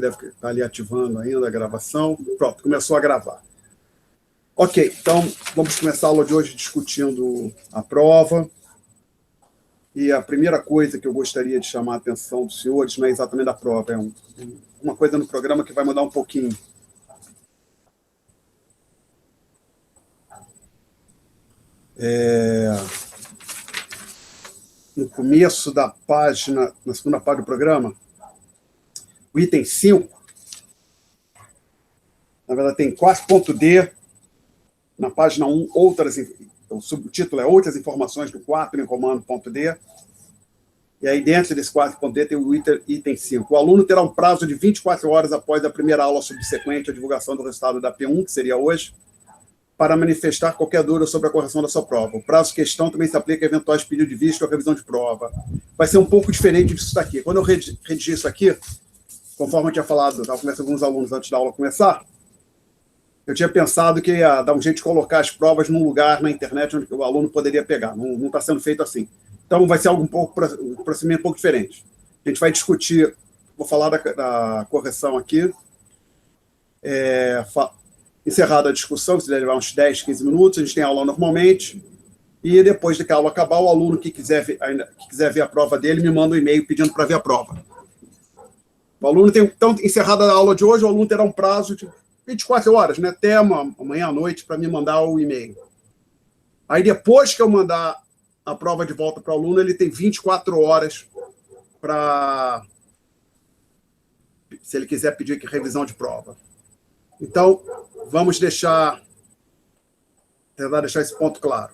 deve estar ali ativando ainda a gravação. Pronto, começou a gravar. Ok, então vamos começar a aula de hoje discutindo a prova. E a primeira coisa que eu gostaria de chamar a atenção dos senhores não é exatamente a prova, é uma coisa no programa que vai mudar um pouquinho. No começo da página, na segunda página do programa, o item 5, na verdade tem 4.d, na página 1, o subtítulo é Outras Informações do 4 em comando.d, e aí dentro desse 4.d tem o item 5. O aluno terá um prazo de 24 horas após a primeira aula subsequente à divulgação do resultado da P1, que seria hoje, para manifestar qualquer dúvida sobre a correção da sua prova. O prazo questão também se aplica a eventuais pedidos de vista ou revisão de prova. Vai ser um pouco diferente disso daqui. Quando eu redigi isso aqui, conforme eu tinha falado, estava conversando com alguns alunos antes da aula começar, eu tinha pensado que ia dar um jeito de colocar as provas num lugar na internet onde o aluno poderia pegar. Não está sendo feito assim. Então, vai ser um procedimento um pouco diferente. A gente vai discutir, vou falar da correção aqui, encerrada a discussão, que deve levar uns 10, 15 minutos, a gente tem aula normalmente, e depois que a aula acabar, o aluno que quiser ver a prova dele, me manda um e-mail pedindo para ver a prova. O aluno tem, então, encerrada a aula de hoje, o aluno terá um prazo de 24 horas, né, até amanhã à noite, para me mandar o e-mail. Aí, depois que eu mandar a prova de volta para o aluno, ele tem 24 horas para, se ele quiser pedir revisão de prova. Então, vamos tentar deixar esse ponto claro.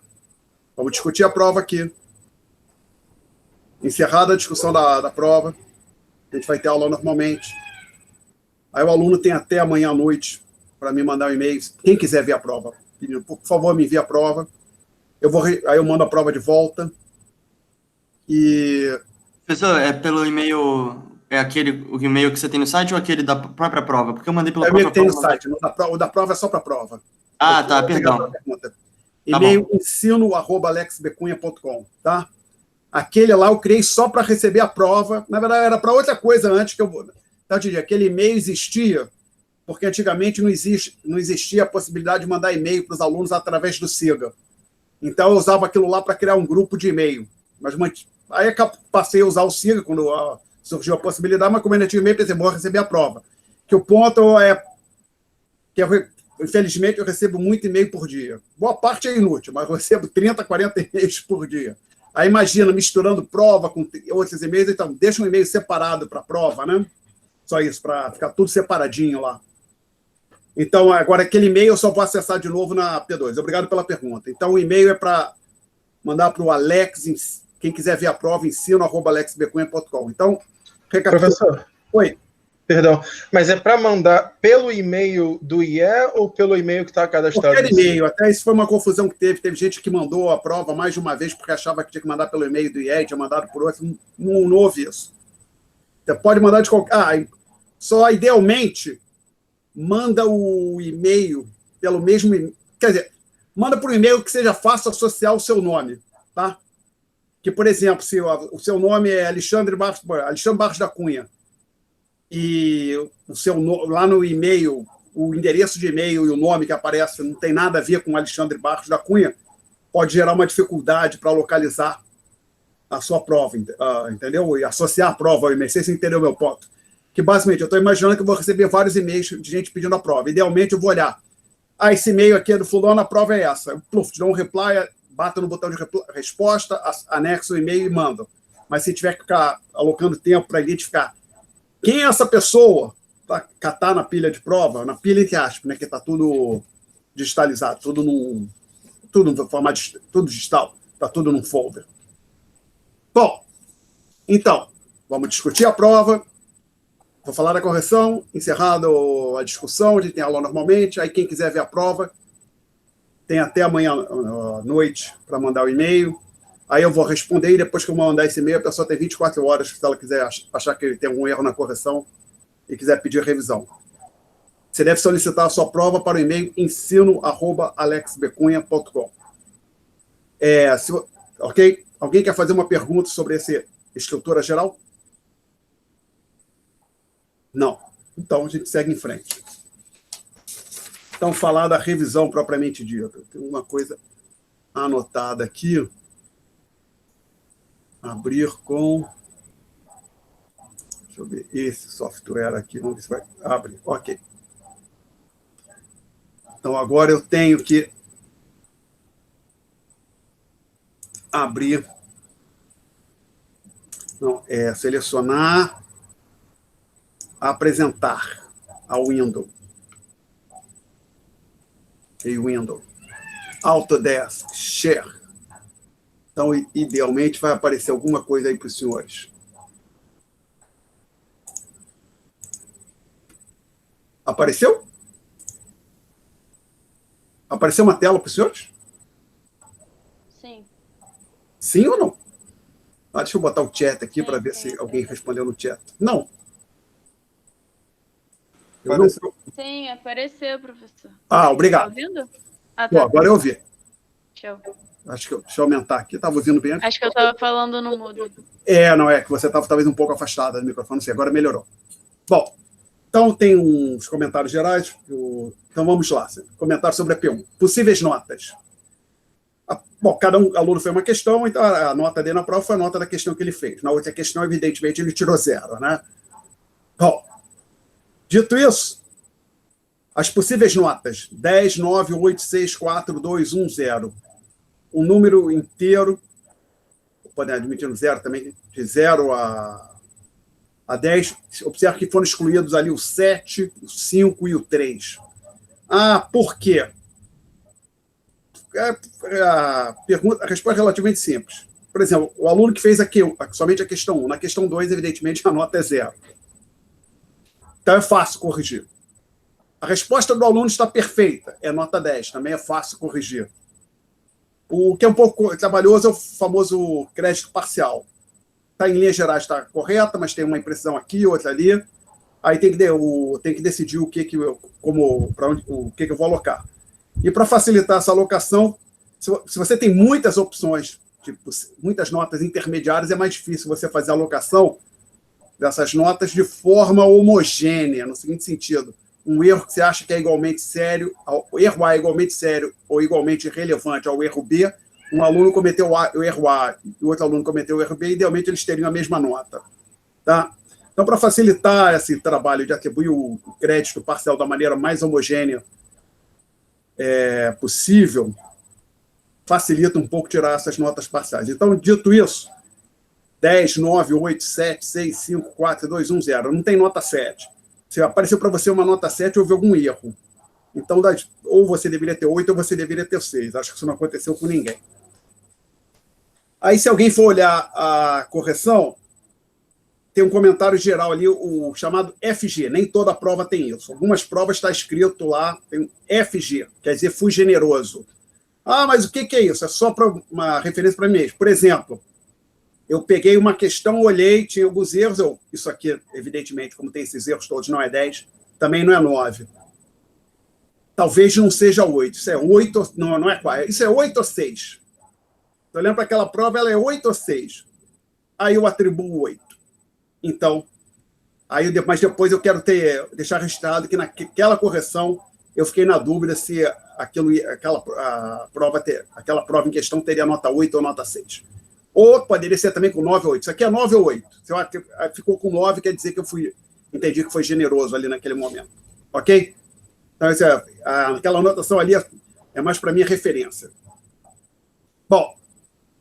Vamos discutir a prova aqui. Encerrada a discussão da prova, a gente vai ter aula normalmente. Aí o aluno tem até amanhã à noite para me mandar um e-mail. Quem quiser ver a prova, pedindo, por favor, me envie a prova. Aí eu mando a prova de volta. E... Professor, é pelo e-mail, o e-mail que você tem no site ou aquele da própria prova? Porque eu mandei pela própria prova. É o que tem no site. O da prova é só para a prova. Ah, tá, perdão. E-mail ensino@alexbecunha.com, tá? Aquele lá eu criei só para receber a prova. Na verdade, era para outra coisa antes que eu... Então, eu diria, aquele e-mail existia porque antigamente não existia a possibilidade de mandar e-mail para os alunos através do SIGA. Então, eu usava aquilo lá para criar um grupo de e-mail. Aí passei a usar o SIGA quando surgiu a possibilidade, mas como ainda tinha e-mail, pensei, vou receber a prova. Que o ponto é que, infelizmente, eu recebo muito e-mail por dia. Boa parte é inútil, mas eu recebo 30, 40 e-mails por dia. Aí, imagina, misturando prova com outros e-mails, então, deixa um e-mail separado para a prova, né? Só isso, para ficar tudo separadinho lá. Então, agora, aquele e-mail eu só vou acessar de novo na P2. Obrigado pela pergunta. Então, o e-mail é para mandar para o Alex, quem quiser ver a prova, ensino@alexbecunha.com. Então, professor. Oi. Perdão, mas é para mandar pelo e-mail do IE ou pelo e-mail que está cadastrado? Qualquer e-mail. Até isso foi uma confusão que teve. Teve gente que mandou a prova mais de uma vez porque achava que tinha que mandar pelo e-mail do IE, tinha mandado por outro. Não houve isso. Você pode mandar de qualquer... só, idealmente, manda o e-mail pelo mesmo... Quer dizer, manda por e-mail que seja fácil associar o seu nome, tá? Que, por exemplo, se o seu nome é Alexandre Barros da Cunha e lá no e-mail, o endereço de e-mail e o nome que aparece não tem nada a ver com Alexandre Barros da Cunha, pode gerar uma dificuldade para localizar a sua prova, entendeu? E associar a prova ao e-mail. Você entendeu o meu ponto? Que, basicamente, eu estou imaginando que eu vou receber vários e-mails de gente pedindo a prova. Idealmente, eu vou olhar. Esse e-mail aqui é do fulano, a prova é essa. Eu te dou um reply, bato no botão de resposta, anexo o e-mail e mando. Mas se tiver que ficar alocando tempo para identificar quem é essa pessoa, para catar na pilha de prova, na pilha entre aspas, né, que está tudo digitalizado, tudo no formato, tudo digital, está tudo num folder. Bom, então, vamos discutir a prova. Vou falar da correção, encerrada a discussão, a gente tem aula normalmente, aí quem quiser ver a prova, tem até amanhã à noite para mandar o e-mail, aí eu vou responder e depois que eu mandar esse e-mail, a pessoa tem 24 horas, se ela quiser achar que tem algum erro na correção e quiser pedir revisão. Você deve solicitar a sua prova para o e-mail ensino@alexbecunha.com. Ok? Alguém quer fazer uma pergunta sobre essa estrutura geral? Não. Então, a gente segue em frente. Então, falar da revisão propriamente dita. Tem uma coisa anotada aqui. Abrir com... Deixa eu ver esse software aqui. Vamos ver se vai... Abre. Ok. Então, agora eu tenho que abrir... Não, selecionar, apresentar ao Windows. E Windows. Autodesk, Share. Então, idealmente, vai aparecer alguma coisa aí para os senhores. Apareceu? Apareceu uma tela para os senhores? Sim. Sim ou não? Deixa eu botar o chat aqui para ver se alguém respondeu no chat. Não. Sim, apareceu, professor. Obrigado. Tá ouvindo? Tá. Agora eu ouvi. Show. Deixa eu aumentar aqui. Estava ouvindo bem antes. Acho que eu estava falando no mudo. Não é, que você estava talvez um pouco afastada do microfone, não sei, agora melhorou. Bom, então tem uns comentários gerais. Então vamos lá. Comentário sobre a P1. Possíveis notas. Bom, cada aluno fez uma questão, então a nota dele na prova foi a nota da questão que ele fez. Na outra questão, evidentemente, ele tirou 0, né? Bom, dito isso, as possíveis notas: 10, 9, 8, 6, 4, 2, 1, 0. Um número inteiro, podem admitir no 0 também, de 0 a 10. Observe que foram excluídos ali o 7, o 5 e o 3. Por quê? A resposta é relativamente simples. Por exemplo, o aluno que fez aqui somente a questão 1, na questão 2, evidentemente, a nota é 0. Então é fácil corrigir. A resposta do aluno está perfeita, é nota 10, também é fácil corrigir. O que é um pouco trabalhoso é o famoso crédito parcial. Em linhas gerais está correta, mas tem uma imprecisão aqui, outra ali. Aí tem que decidir o que eu vou alocar. E para facilitar essa alocação, se você tem muitas opções, tipo, muitas notas intermediárias, é mais difícil você fazer a alocação dessas notas de forma homogênea, no seguinte sentido: um erro que você acha que é igualmente sério, o erro A é igualmente sério ou igualmente relevante ao erro B, um aluno cometeu o erro A e o outro aluno cometeu o erro B, idealmente eles teriam a mesma nota. Tá? Então, para facilitar esse trabalho de atribuir o crédito parcial da maneira mais homogênea possível, facilita um pouco tirar essas notas parciais. Então, dito isso, 10, 9, 8, 7, 6, 5, 4, 2, 1, 0. Não tem nota 7. Se apareceu para você uma nota 7, houve algum erro. Então, ou você deveria ter 8 ou você deveria ter 6. Acho que isso não aconteceu com ninguém. Aí, se alguém for olhar a correção, tem um comentário geral ali, o chamado FG. Nem toda prova tem isso. Algumas provas está escrito lá, tem FG, quer dizer, fui generoso. Mas o que é isso? É só para uma referência para mim mesmo. Por exemplo, eu peguei uma questão, olhei, tinha alguns erros. Isso aqui, evidentemente, como tem esses erros todos, não é 10, também não é 9. Talvez não seja 8. Isso é 8, não é 4. Isso é 8 ou 6. Eu lembro para aquela prova, ela é 8 ou 6. Aí eu atribuo 8. Então, mas depois eu quero deixar registrado que naquela correção eu fiquei na dúvida se aquela prova em questão teria nota 8 ou nota 6. Ou poderia ser também com 9 ou 8. Isso aqui é 9 ou 8. Se ficou com 9, quer dizer que eu entendi que foi generoso ali naquele momento. Ok? Então, aquela anotação ali é mais para minha referência. Bom,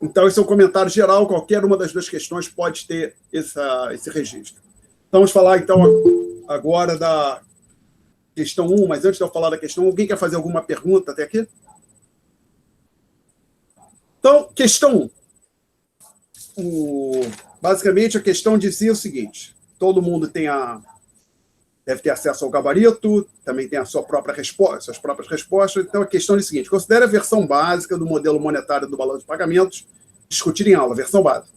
então esse é o comentário geral. Qualquer uma das duas questões pode ter esse registro. Então, vamos falar, então, agora da questão 1, mas antes de eu falar da questão 1, alguém quer fazer alguma pergunta até aqui? Então, questão 1. Basicamente, a questão dizia o seguinte: todo mundo deve ter acesso ao gabarito, também tem a sua própria resposta, suas próprias respostas. Então, a questão é a seguinte: considere a versão básica do modelo monetário do balanço de pagamentos, discutir em aula, versão básica.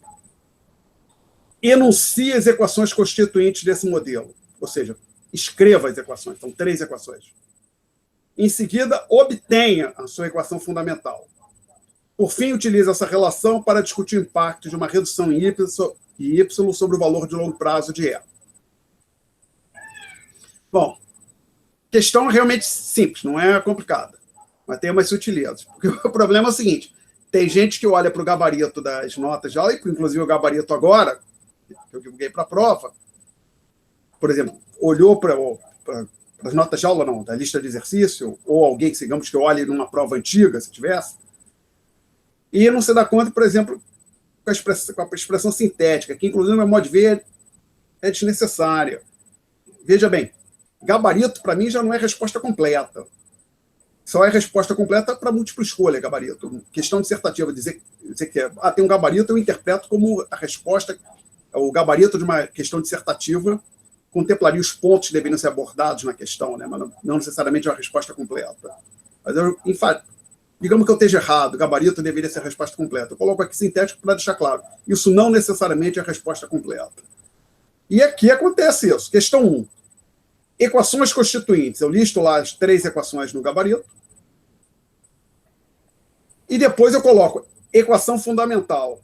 Enuncie as equações constituintes desse modelo, ou seja, escreva as equações, são 3 equações. Em seguida, obtenha a sua equação fundamental. Por fim, utilize essa relação para discutir o impacto de uma redução em Y sobre o valor de longo prazo de E. Bom, questão realmente simples, não é complicada, mas tem umas sutilezas. Porque o problema é o seguinte, tem gente que olha para o gabarito das notas de aula, inclusive o gabarito agora, que eu divulguei para a prova, por exemplo, olhou para as notas de aula, não, da lista de exercício, ou alguém, digamos, que olhe numa prova antiga, se tivesse, e não se dá conta, por exemplo, com a expressão sintética, que, inclusive, no meu modo de ver, é desnecessária. Veja bem, gabarito, para mim, já não é resposta completa. Só é resposta completa para múltipla escolha, gabarito. Questão dissertativa, dizer que tem um gabarito, eu interpreto como a resposta, o gabarito de uma questão dissertativa contemplaria os pontos que deveriam ser abordados na questão, né? Mas não necessariamente uma resposta completa. Mas digamos que eu esteja errado, o gabarito deveria ser a resposta completa. Eu coloco aqui sintético para deixar claro. Isso não necessariamente é a resposta completa. E aqui acontece isso. Questão 1. Equações constituintes. Eu listo lá as 3 equações no gabarito. E depois eu coloco equação fundamental.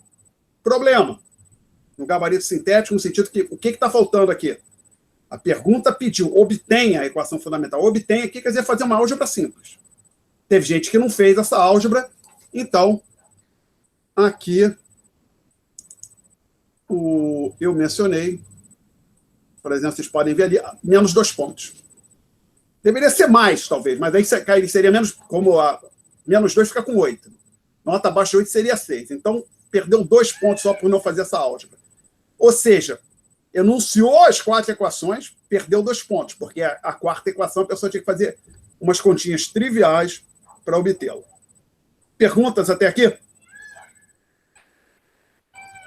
Problema. No gabarito sintético, no sentido que o que está faltando aqui? A pergunta pediu, obtenha a equação fundamental. Obtenha aqui quer dizer fazer uma álgebra simples. Teve gente que não fez essa álgebra, então, aqui, eu mencionei, por exemplo, vocês podem ver ali, menos 2 pontos. Deveria ser mais, talvez, mas aí seria menos, como menos 2 fica com 8. Nota abaixo de 8 seria 6. Então, perdeu 2 pontos só por não fazer essa álgebra. Ou seja, enunciou as 4 equações, perdeu 2 pontos, porque a 4ª equação a pessoa tinha que fazer umas continhas triviais para obtê-la. Perguntas até aqui?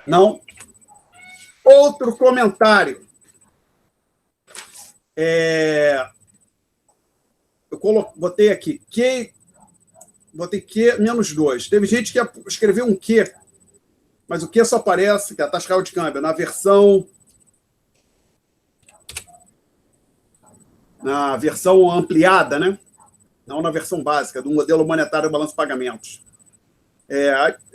Não? Outro comentário. Eu botei aqui botei Q menos 2. Teve gente que escreveu um Q, mas o Q só aparece, que é a taxa real de câmbio, na versão ampliada, né? Não na versão básica, do modelo monetário balanço de pagamentos.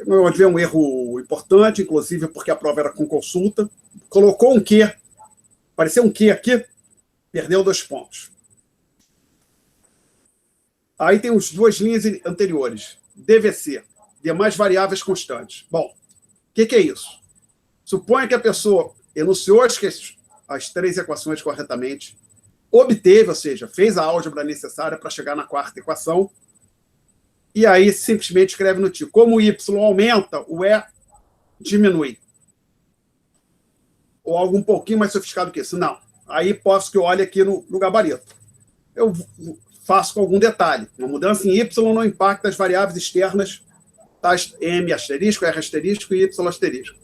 Onde veio um erro importante, inclusive porque a prova era com consulta. Colocou um Q, apareceu um Q aqui, perdeu 2 pontos. Aí tem as 2 linhas anteriores. DVC, demais variáveis constantes. Bom, o que é isso? Suponha que a pessoa enunciou as 3 equações corretamente, obteve, ou seja, fez a álgebra necessária para chegar na 4ª equação, e aí simplesmente escreve no tipo, como o Y aumenta, o E diminui. Ou algo um pouquinho mais sofisticado que isso. Não. Aí posso que eu olhe aqui no gabarito. Eu faço com algum detalhe. Uma mudança em Y não impacta as variáveis externas, tais M asterisco, R asterisco e Y asterisco.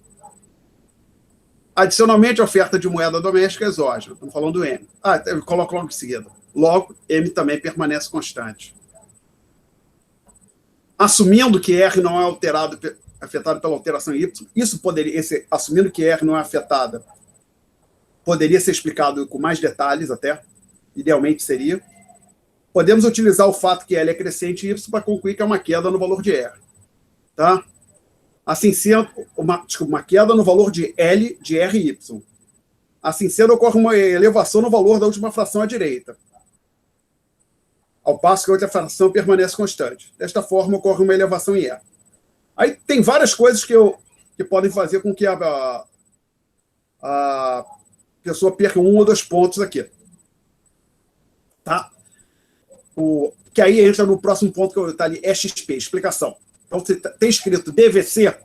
Adicionalmente, a oferta de moeda doméstica é exógena. Estamos falando do M. Eu coloco logo em seguida. Logo, M também permanece constante. Assumindo que R não é afetado pela alteração em Y, isso poderia, assumindo que R não é afetada, poderia ser explicado com mais detalhes até, idealmente seria. Podemos utilizar o fato que L é crescente em Y para concluir que é uma queda no valor de R. Tá? Assim sendo, uma queda no valor de L de R e Y. Assim sendo, ocorre uma elevação no valor da última fração à direita, ao passo que a outra fração permanece constante. Desta forma, ocorre uma elevação em E. Aí tem várias coisas que podem fazer com que a pessoa perca 1 ou 2 pontos aqui. Tá? Que aí entra no próximo ponto que está ali, XP, explicação. Então, se tem escrito DVC,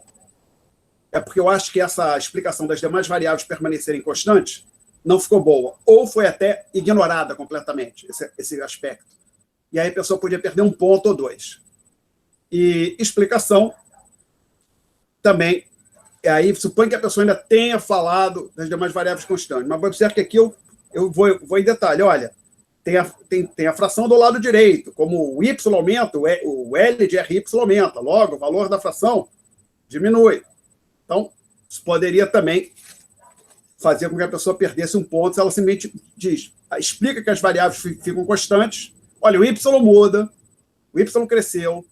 é porque eu acho que essa explicação das demais variáveis permanecerem constantes não ficou boa, ou foi até ignorada completamente, esse aspecto. E aí a pessoa podia perder 1 ponto ou 2. E explicação também, aí supõe que a pessoa ainda tenha falado das demais variáveis constantes, mas observe que aqui eu vou em detalhe. Olha, tem a fração do lado direito, como o Y aumenta, o L de RY aumenta, logo o valor da fração diminui. Então, isso poderia também fazer com que a pessoa perdesse 1 ponto se ela simplesmente explica que as variáveis ficam constantes. Olha, o Y muda, o Y cresceu,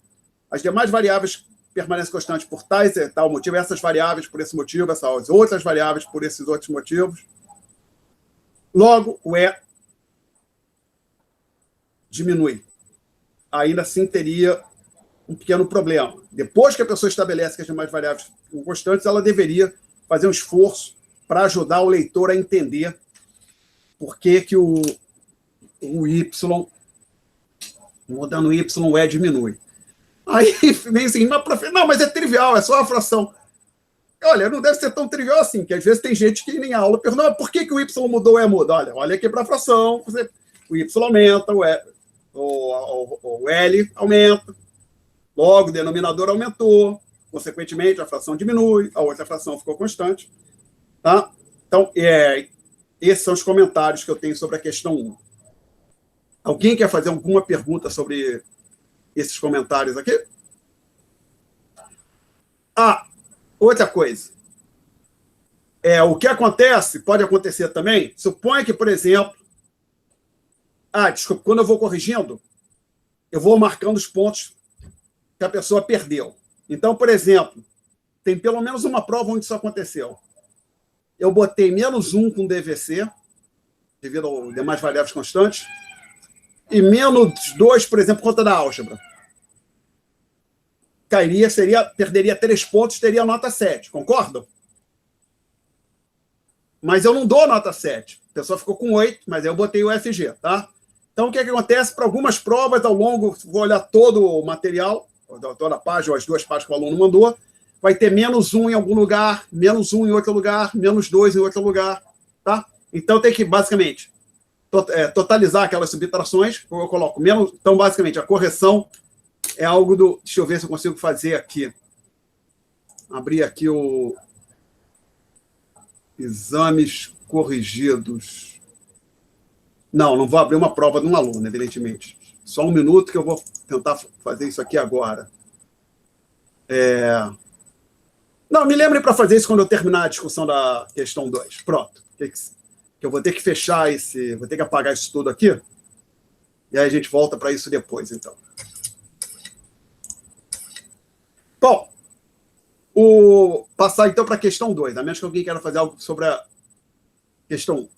as demais variáveis permanecem constantes por tais e tal motivo, essas variáveis por esse motivo, essas outras variáveis por esses outros motivos. Logo, o E diminui. Ainda assim teria um pequeno problema. Depois que a pessoa estabelece que as demais variáveis são constantes, ela deveria fazer um esforço para ajudar o leitor a entender por que o y, mudando o y, o e diminui. Aí vem assim, não, mas é trivial, é só a fração. Olha, não deve ser tão trivial assim, que às vezes tem gente que nem aula pergunta, por que o y mudou, o e muda? Olha aqui para a fração, o y aumenta, o L aumenta, logo o denominador aumentou, consequentemente a fração diminui, a outra fração ficou constante. Tá? Então, esses são os comentários que eu tenho sobre a questão 1. Alguém quer fazer alguma pergunta sobre esses comentários aqui? Outra coisa. O que acontece, pode acontecer também, suponha que, por exemplo, desculpa, quando eu vou corrigindo, eu vou marcando os pontos que a pessoa perdeu. Então, por exemplo, tem pelo menos uma prova onde isso aconteceu. Eu botei -1 com DVC, devido aos demais variáveis constantes, e -2, por exemplo, conta da álgebra. Perderia 3 pontos, teria nota 7, concordam? Mas eu não dou nota 7. A pessoa ficou com 8, mas eu botei o FG, tá? Então, o que acontece? Para algumas provas, ao longo, vou olhar todo o material, toda a página, ou as 2 páginas que o aluno mandou, vai ter -1 em algum lugar, -1 em outro lugar, -2 em outro lugar, tá? Então, tem que, basicamente, totalizar aquelas subtrações, eu coloco menos. Então, basicamente, a correção é algo do... Deixa eu ver se eu consigo fazer aqui. Abrir aqui o... Exames corrigidos. Não vou abrir uma prova de um aluno, evidentemente. Só um minuto que eu vou tentar fazer isso aqui agora. Não, me lembre para fazer isso quando eu terminar a discussão da questão 2. Pronto. Que eu vou ter que fechar vou ter que apagar isso tudo aqui. E aí a gente volta para isso depois, então. Bom, passar então para a questão 2, a menos que alguém queira fazer algo sobre a questão 1.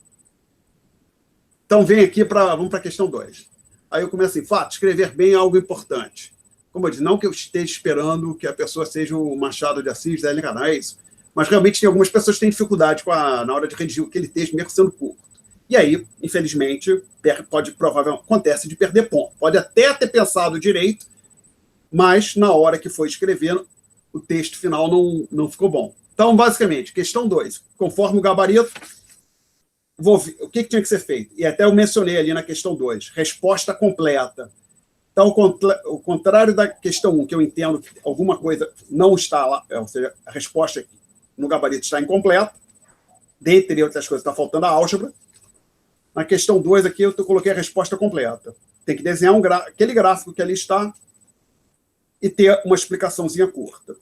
Então, vamos para a questão 2. Aí eu começo assim, escrever bem é algo importante. Como eu disse, não que eu esteja esperando que a pessoa seja o Machado de Assis, não é isso. Mas realmente tem algumas pessoas que têm dificuldade na hora de redigir aquele texto, mesmo sendo curto. E aí, infelizmente, provavelmente acontece de perder ponto. Pode até ter pensado direito, mas na hora que foi escrevendo, o texto final não ficou bom. Então, basicamente, questão 2. Conforme o gabarito, o que tinha que ser feito? E até eu mencionei ali na questão 2. Resposta completa. Então, o contrário da questão 1, que eu entendo que alguma coisa não está lá, ou seja, a resposta no gabarito está incompleta, dentre outras coisas, está faltando a álgebra. Na questão 2 aqui, eu coloquei a resposta completa. Tem que desenhar aquele gráfico que ali está e ter uma explicaçãozinha curta.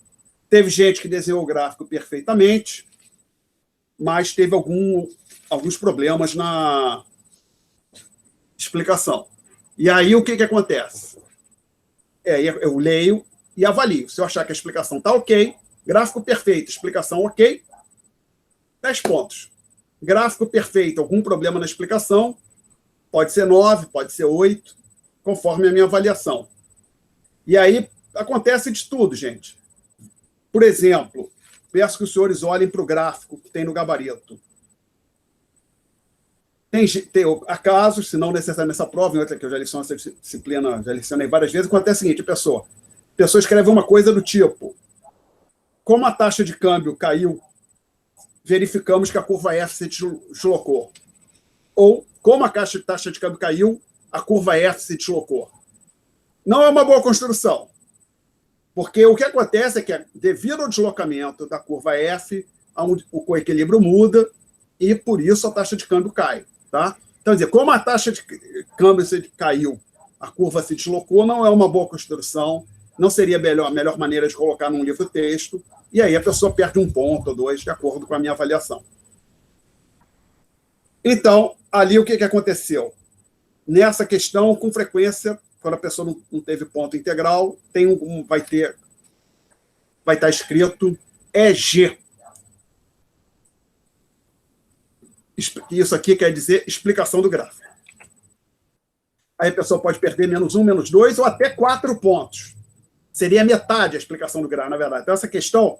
Teve gente que desenhou o gráfico perfeitamente, mas teve alguns problemas na explicação. E aí, o que acontece? Eu leio e avalio. Se eu achar que a explicação está ok, gráfico perfeito, explicação ok, 10 pontos. Gráfico perfeito, algum problema na explicação, pode ser 9, pode ser 8, conforme a minha avaliação. E aí, acontece de tudo, gente. Por exemplo, peço que os senhores olhem para o gráfico que tem no gabarito. Tem casos, se não necessariamente nessa prova, em outra que eu já licionei essa disciplina, já licionei várias vezes, acontece o seguinte, a pessoa escreve uma coisa do tipo, como a taxa de câmbio caiu, verificamos que a curva F se deslocou. Ou, como a taxa de câmbio caiu, a curva F se deslocou. Não é uma boa construção, porque o que acontece é que, devido ao deslocamento da curva F, o coequilíbrio muda e, por isso, a taxa de câmbio cai. Tá? Então, como a taxa de câmbio caiu, a curva se deslocou, não é uma boa construção, não seria a melhor maneira de colocar num livro-texto, e aí a pessoa perde 1 ponto ou 2, de acordo com a minha avaliação. Então, ali o que aconteceu? Nessa questão, com frequência, quando a pessoa não teve ponto integral, vai estar escrito EG. Isso aqui quer dizer explicação do gráfico. Aí a pessoa pode perder -1, -2 ou até 4 pontos. Seria metade a explicação do gráfico, na verdade. Então, essa questão,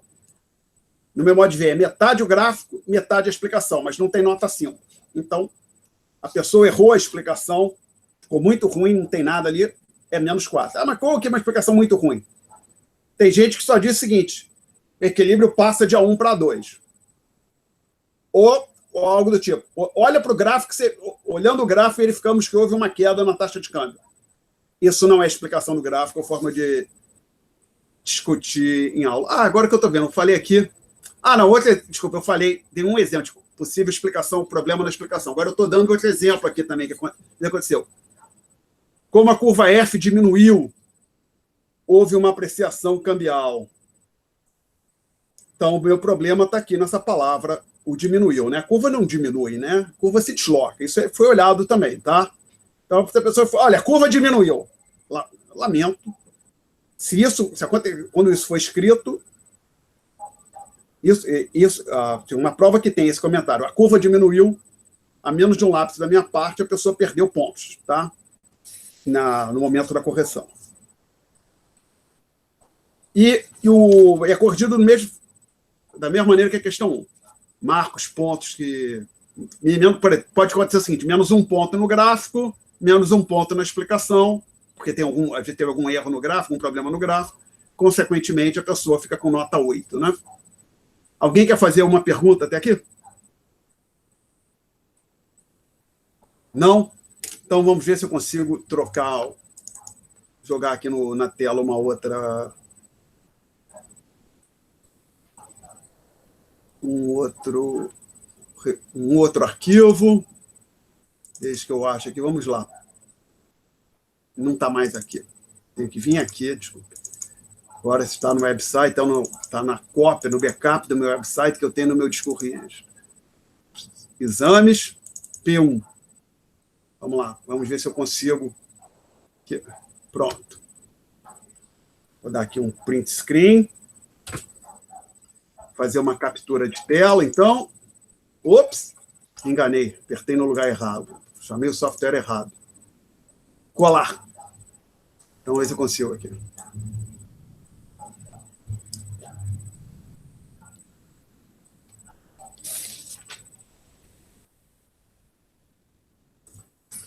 no meu modo de ver, é metade o gráfico, metade a explicação, mas não tem nota 5. Então, a pessoa errou a explicação, ficou muito ruim, não tem nada ali, é -4. Ah, mas qual que é uma explicação muito ruim? Tem gente que só diz o seguinte: o equilíbrio passa de A1 para A2. Ou algo do tipo. Olha para o gráfico, olhando o gráfico, verificamos que houve uma queda na taxa de câmbio. Isso não é explicação do gráfico, é forma de discutir em aula. Ah, agora que eu estou vendo, eu falei aqui. Ah, não, desculpa, eu falei, dei um exemplo, tipo, possível explicação, problema na explicação. Agora eu estou dando outro exemplo aqui também, que aconteceu. Como a curva F diminuiu, houve uma apreciação cambial. Então, o meu problema está aqui nessa palavra, o diminuiu, né? A curva não diminui, né? A curva se desloca. Isso foi olhado também, tá? Então, se a pessoa fala, olha, a curva diminuiu. Lamento. Quando isso foi escrito, uma prova que tem esse comentário, a curva diminuiu, a menos de um lápis da minha parte, a pessoa perdeu pontos, tá? No momento da correção. E é corrigido da mesma maneira que a questão 1. Marca os pontos que... Pode acontecer o seguinte, -1 ponto no gráfico, -1 ponto na explicação, porque a gente teve algum erro no gráfico, um problema no gráfico, consequentemente a pessoa fica com nota 8, né? Alguém quer fazer uma pergunta até aqui? Não? Então vamos ver se eu consigo jogar aqui na tela um outro arquivo. Desde que eu acho aqui, vamos lá. Não está mais aqui. Tem que vir aqui, desculpa. Agora está no website, então está na cópia, no backup do meu website que eu tenho no meu disco rígido. Exames, P1. Vamos lá, vamos ver se eu consigo. Aqui. Pronto. Vou dar aqui um print screen. Fazer uma captura de tela, então. Ops, enganei, apertei no lugar errado. Chamei o software errado. Colar. Então, vamos ver se eu consigo aqui.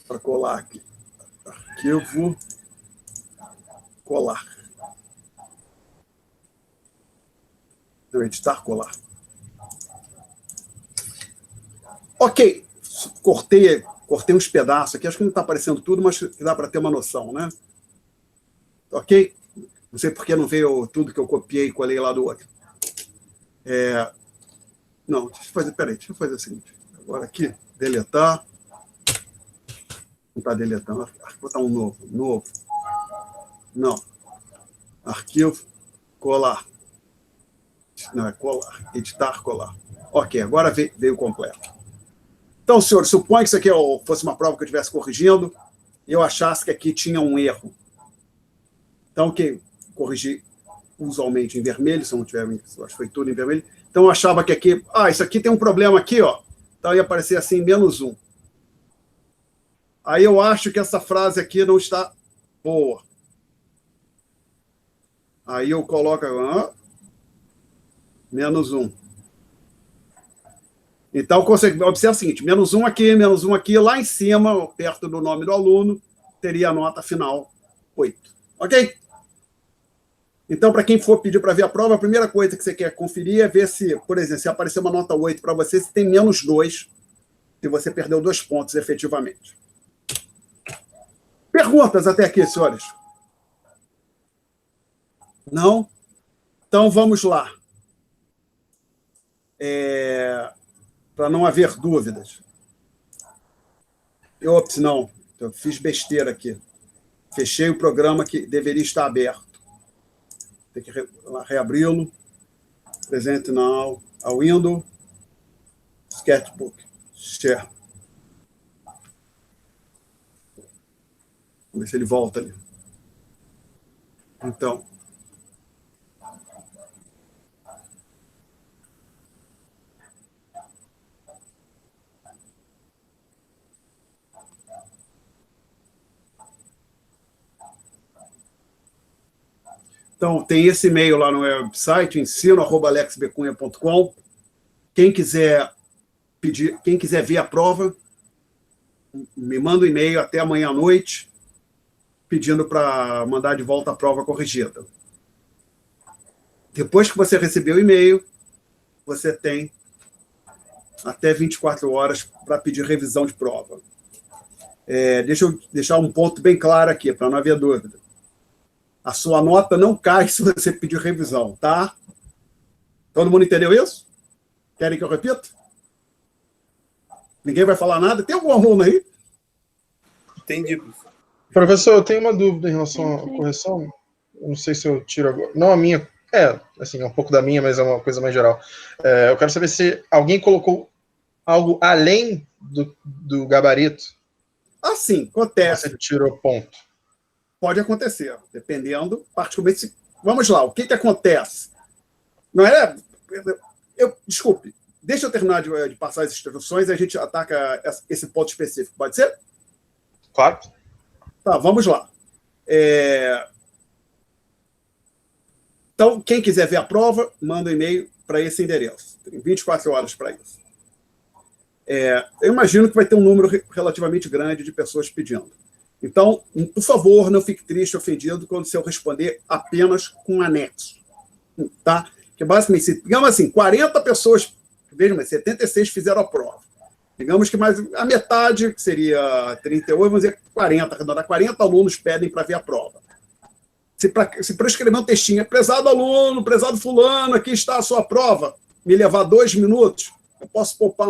Para colar aqui. Arquivo. Colar. Não, editar, colar. Ok. Cortei uns pedaços aqui. Acho que não está aparecendo tudo, mas dá para ter uma noção, né? Ok? Não sei porque não veio tudo que eu copiei e colei lá do outro. Não, deixa eu fazer o seguinte. Agora aqui, deletar. Não está deletando. Vou botar um novo. Não. Arquivo, colar. Não, é colar. Editar, colar. Ok, agora veio completo. Então, senhores, suponha que isso aqui fosse uma prova que eu estivesse corrigindo e eu achasse que aqui tinha um erro. Então, corrigi usualmente em vermelho, se não tiver, acho que foi tudo em vermelho. Então, eu achava que aqui, isso aqui tem um problema aqui, ó. Então, ia aparecer assim, -1. Aí eu acho que essa frase aqui não está boa. Aí eu coloco -1. Então, observa o seguinte, -1 aqui, lá em cima, perto do nome do aluno, teria a nota final 8. Ok? Então, para quem for pedir para ver a prova, a primeira coisa que você quer conferir é ver se, por exemplo, se aparecer uma nota 8 para você, se tem -2, se você perdeu 2 pontos efetivamente. Perguntas até aqui, senhores? Não? Então, vamos lá. Para não haver dúvidas. Ops, não. Eu fiz besteira aqui. Fechei o programa que deveria estar aberto. Tem que reabri-lo. Presente now. A window. Sketchbook. Share. Vamos ver se ele volta ali. Então. Então, tem esse e-mail lá no website, ensino@alexbecunha.com. Quem quiser ver a prova, me manda um e-mail até amanhã à noite, pedindo para mandar de volta a prova corrigida. Depois que você receber o e-mail, você tem até 24 horas para pedir revisão de prova. Deixa eu deixar um ponto bem claro aqui, para não haver dúvida. A sua nota não cai se você pedir revisão, tá? Todo mundo entendeu isso? Querem que eu repita? Ninguém vai falar nada? Tem algum aluno aí? Entendi. Professor, eu tenho uma dúvida em relação à correção. Eu não sei se eu tiro agora. Não a minha. Assim, é um pouco da minha, mas é uma coisa mais geral. Eu quero saber se alguém colocou algo além do gabarito. Sim, acontece. Você tirou ponto. Pode acontecer, dependendo, particularmente. Vamos lá, o que acontece? Não é. Desculpe, deixa eu terminar de passar as instruções e a gente ataca esse ponto específico, pode ser? Claro. Tá, vamos lá. Então, quem quiser ver a prova, manda um e-mail para esse endereço. Tem 24 horas para isso. Eu imagino que vai ter um número relativamente grande de pessoas pedindo. Então, por favor, não fique triste, ofendido, quando eu responder apenas com anexo. Tá? Que basicamente, digamos assim, 40 pessoas, vejam, mas 76 fizeram a prova. Digamos que mais a metade, que seria 38, vamos dizer 40, arredondar 40 alunos pedem para ver a prova. Se para escrever um textinho, prezado aluno, prezado fulano, aqui está a sua prova, me levar 2 minutos, eu posso poupar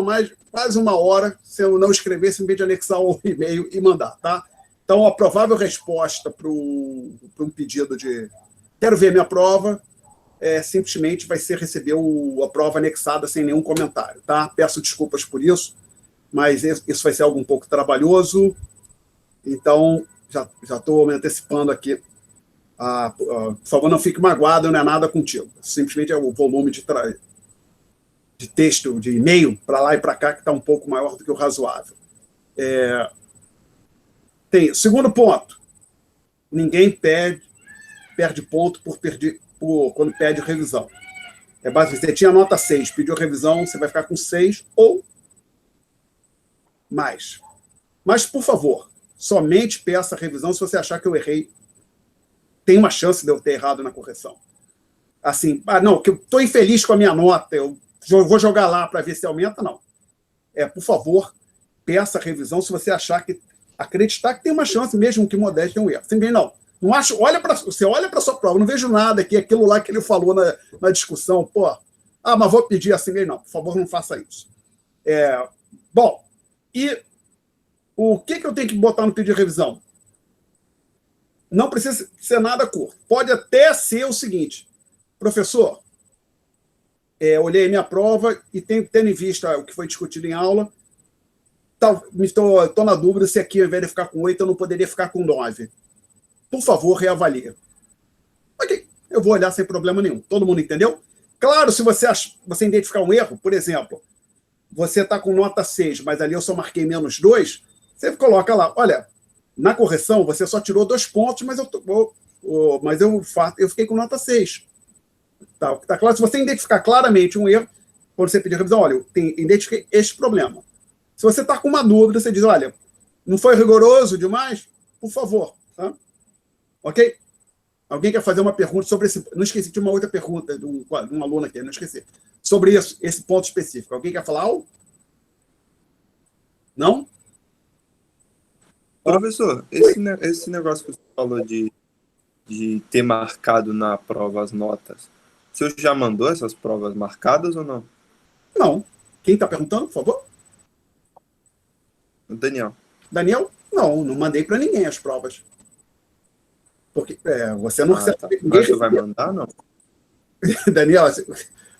quase 1 hora se eu não escrever, simplesmente anexar o e-mail e mandar, tá? Então, a provável resposta para um pedido de quero ver minha prova, simplesmente vai ser receber a prova anexada sem nenhum comentário, tá? Peço desculpas por isso, mas isso vai ser algo um pouco trabalhoso, então já estou me antecipando aqui. Por favor, não fique magoado, não é nada contigo. Simplesmente é o volume de texto, de e-mail, para lá e para cá, que está um pouco maior do que o razoável. Segundo ponto, ninguém perde ponto quando pede revisão. Basicamente, você tinha nota 6, pediu revisão, você vai ficar com 6 ou mais. Mas, por favor, somente peça revisão se você achar que eu errei. Tem uma chance de eu ter errado na correção. Assim, não, que eu estou infeliz com a minha nota, eu vou jogar lá para ver se aumenta, não. Por favor, peça revisão se você acreditar que tem uma chance, mesmo que modesto tenha um erro. Simplesmente não. Não acho, você olha para a sua prova, não vejo nada aqui, aquilo lá que ele falou na discussão, mas vou pedir assim mesmo, não. Por favor, não faça isso. Bom, e o que eu tenho que botar no pedido de revisão? Não precisa ser nada curto. Pode até ser o seguinte, professor, olhei minha prova e tendo em vista o que foi discutido em aula, estou na dúvida se aqui, ao invés de ficar com 8, eu não poderia ficar com 9. Por favor, reavalie. Ok, eu vou olhar sem problema nenhum. Todo mundo entendeu? Claro, se você identificar um erro, por exemplo, você está com nota 6, mas ali eu só marquei -2, você coloca lá, olha, na correção você só tirou 2 pontos, mas eu fiquei com nota 6. Tá claro? Se você identificar claramente um erro, quando você pedir revisão, olha, eu identifiquei este problema. Se você está com uma dúvida, você diz, olha, não foi rigoroso demais? Por favor. Tá? Ok? Alguém quer fazer uma pergunta sobre esse... Não esqueci, tinha uma outra pergunta de um aluno aqui, não esqueci. Sobre esse ponto específico. Alguém quer falar algo? Não? Professor, esse negócio que você falou de ter marcado na prova as notas, o senhor já mandou essas provas marcadas ou não? Não. Quem está perguntando, por favor? Daniel. Daniel? Não mandei para ninguém as provas. Porque você não recebe... Tá. Mas você vai mandar, não? Daniel,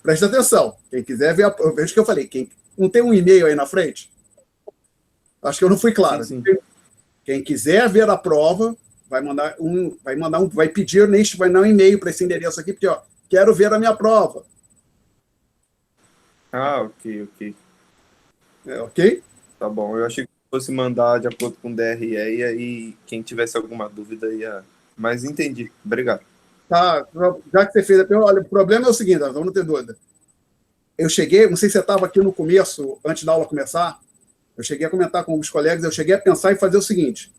presta atenção. Quem quiser ver veja o que eu falei. Não tem um e-mail aí na frente? Acho que eu não fui claro. Sim. Quem quiser ver a prova, vai pedir vai dar um e-mail para esse endereço aqui, porque, quero ver a minha prova. Ok. Ok? Tá bom. Eu achei que fosse mandar de acordo com o DRE e aí quem tivesse alguma dúvida ia... Mas entendi. Obrigado. Tá, já que você fez a pergunta, olha, o problema é o seguinte, não ter dúvida. Eu cheguei, não sei se você estava aqui no começo, antes da aula começar, eu cheguei a comentar com alguns colegas, eu cheguei a pensar em fazer o seguinte,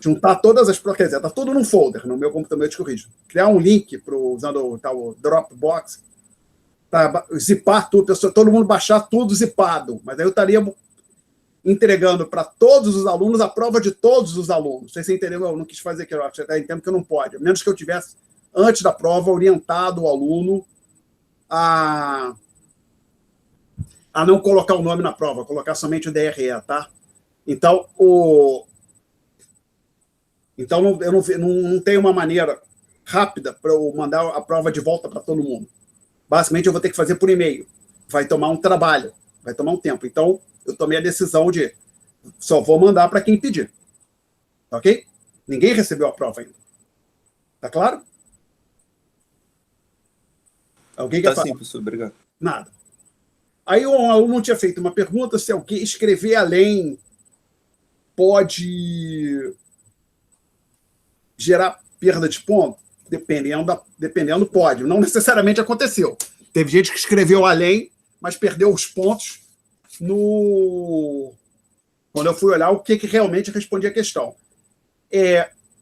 juntar todas as provas, quer dizer, está tudo num folder no meu computador de corrigir, criar um link usando o Dropbox, zipar tudo, todo mundo baixar tudo zipado, mas aí eu estaria entregando para todos os alunos a prova de todos os alunos. Não sei se você entendeu, eu não quis fazer aquilo, você está entendendo que não pode, a menos que eu tivesse, antes da prova, orientado o aluno a não colocar o nome na prova, colocar somente o DRE, tá? Então, eu não tenho uma maneira rápida para eu mandar a prova de volta para todo mundo. Basicamente, eu vou ter que fazer por e-mail. Vai tomar um trabalho, vai tomar um tempo. Então, eu tomei a decisão de só vou mandar para quem pedir. Ok? Ninguém recebeu a prova ainda. Tá claro? Alguém quer falar? Sim, professor, obrigado. Nada. Aí um aluno tinha feito uma pergunta se alguém escrever além pode gerar perda de ponto. Dependendo, pode. Não necessariamente aconteceu. Teve gente que escreveu além, mas perdeu os pontos quando eu fui olhar o que realmente respondia a questão.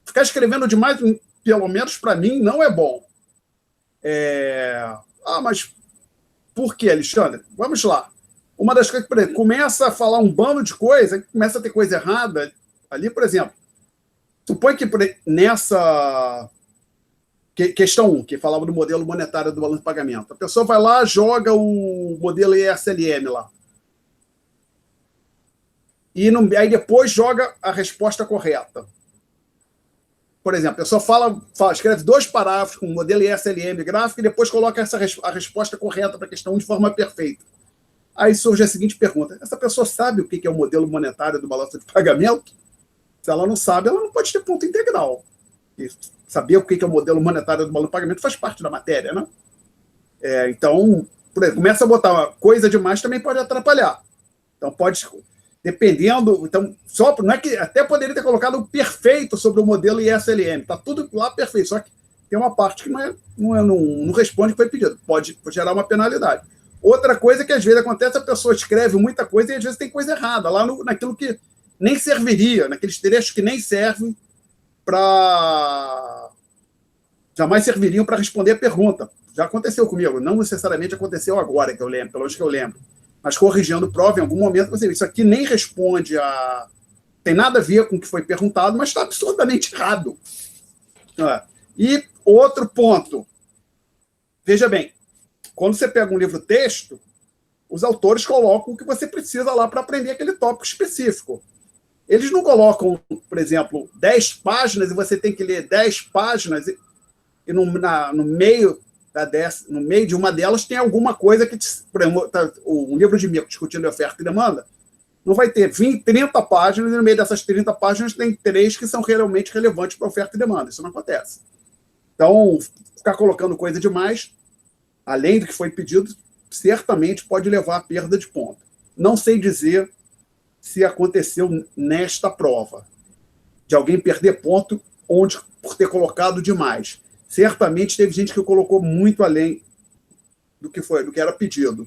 Ficar escrevendo demais, pelo menos para mim, não é bom. Mas por que, Alexandre? Vamos lá. Uma das coisas, por exemplo, começa a falar um bando de coisa, começa a ter coisa errada ali, por exemplo. Supõe que nessa questão 1, que falava do modelo monetário do balanço de pagamento, a pessoa vai lá, joga o modelo ESLM lá. E aí depois joga a resposta correta. Por exemplo, a pessoa escreve 2 parágrafos com o modelo ESLM gráfico e depois coloca a resposta correta para a questão de forma perfeita. Aí surge a seguinte pergunta: essa pessoa sabe o que é o modelo monetário do balanço de pagamento? Se ela não sabe, ela não pode ter ponto integral. E saber o que é o modelo monetário do balanço de pagamento faz parte da matéria, né? Então, por exemplo, começa a botar uma coisa demais, também pode atrapalhar. Então, dependendo, então, não é que até poderia ter colocado o perfeito sobre o modelo ISLM, está tudo lá perfeito, só que tem uma parte que não responde o que foi pedido, pode gerar uma penalidade. Outra coisa que às vezes acontece, a pessoa escreve muita coisa e às vezes tem coisa errada, lá naquilo que nem serviria, naqueles trechos que nem servem jamais serviriam para responder a pergunta. Já aconteceu comigo, não necessariamente aconteceu agora, que eu lembro, pelo menos que eu lembro. Mas corrigindo prova, em algum momento, você vê, isso aqui nem responde tem nada a ver com o que foi perguntado, mas está absurdamente errado. E outro ponto. Veja bem, quando você pega um livro-texto, os autores colocam o que você precisa lá para aprender aquele tópico específico. Eles não colocam, por exemplo, 10 páginas e você tem que ler 10 páginas e no meio de uma delas tem alguma coisa que, por exemplo, um livro de Mico discutindo oferta e demanda, não vai ter 30 páginas e no meio dessas 30 páginas tem 3 que são realmente relevantes para oferta e demanda. Isso não acontece. Então, ficar colocando coisa demais, além do que foi pedido, certamente pode levar à perda de ponto. Não sei dizer se aconteceu nesta prova, de alguém perder ponto por ter colocado demais. Certamente teve gente que colocou muito além do que era pedido.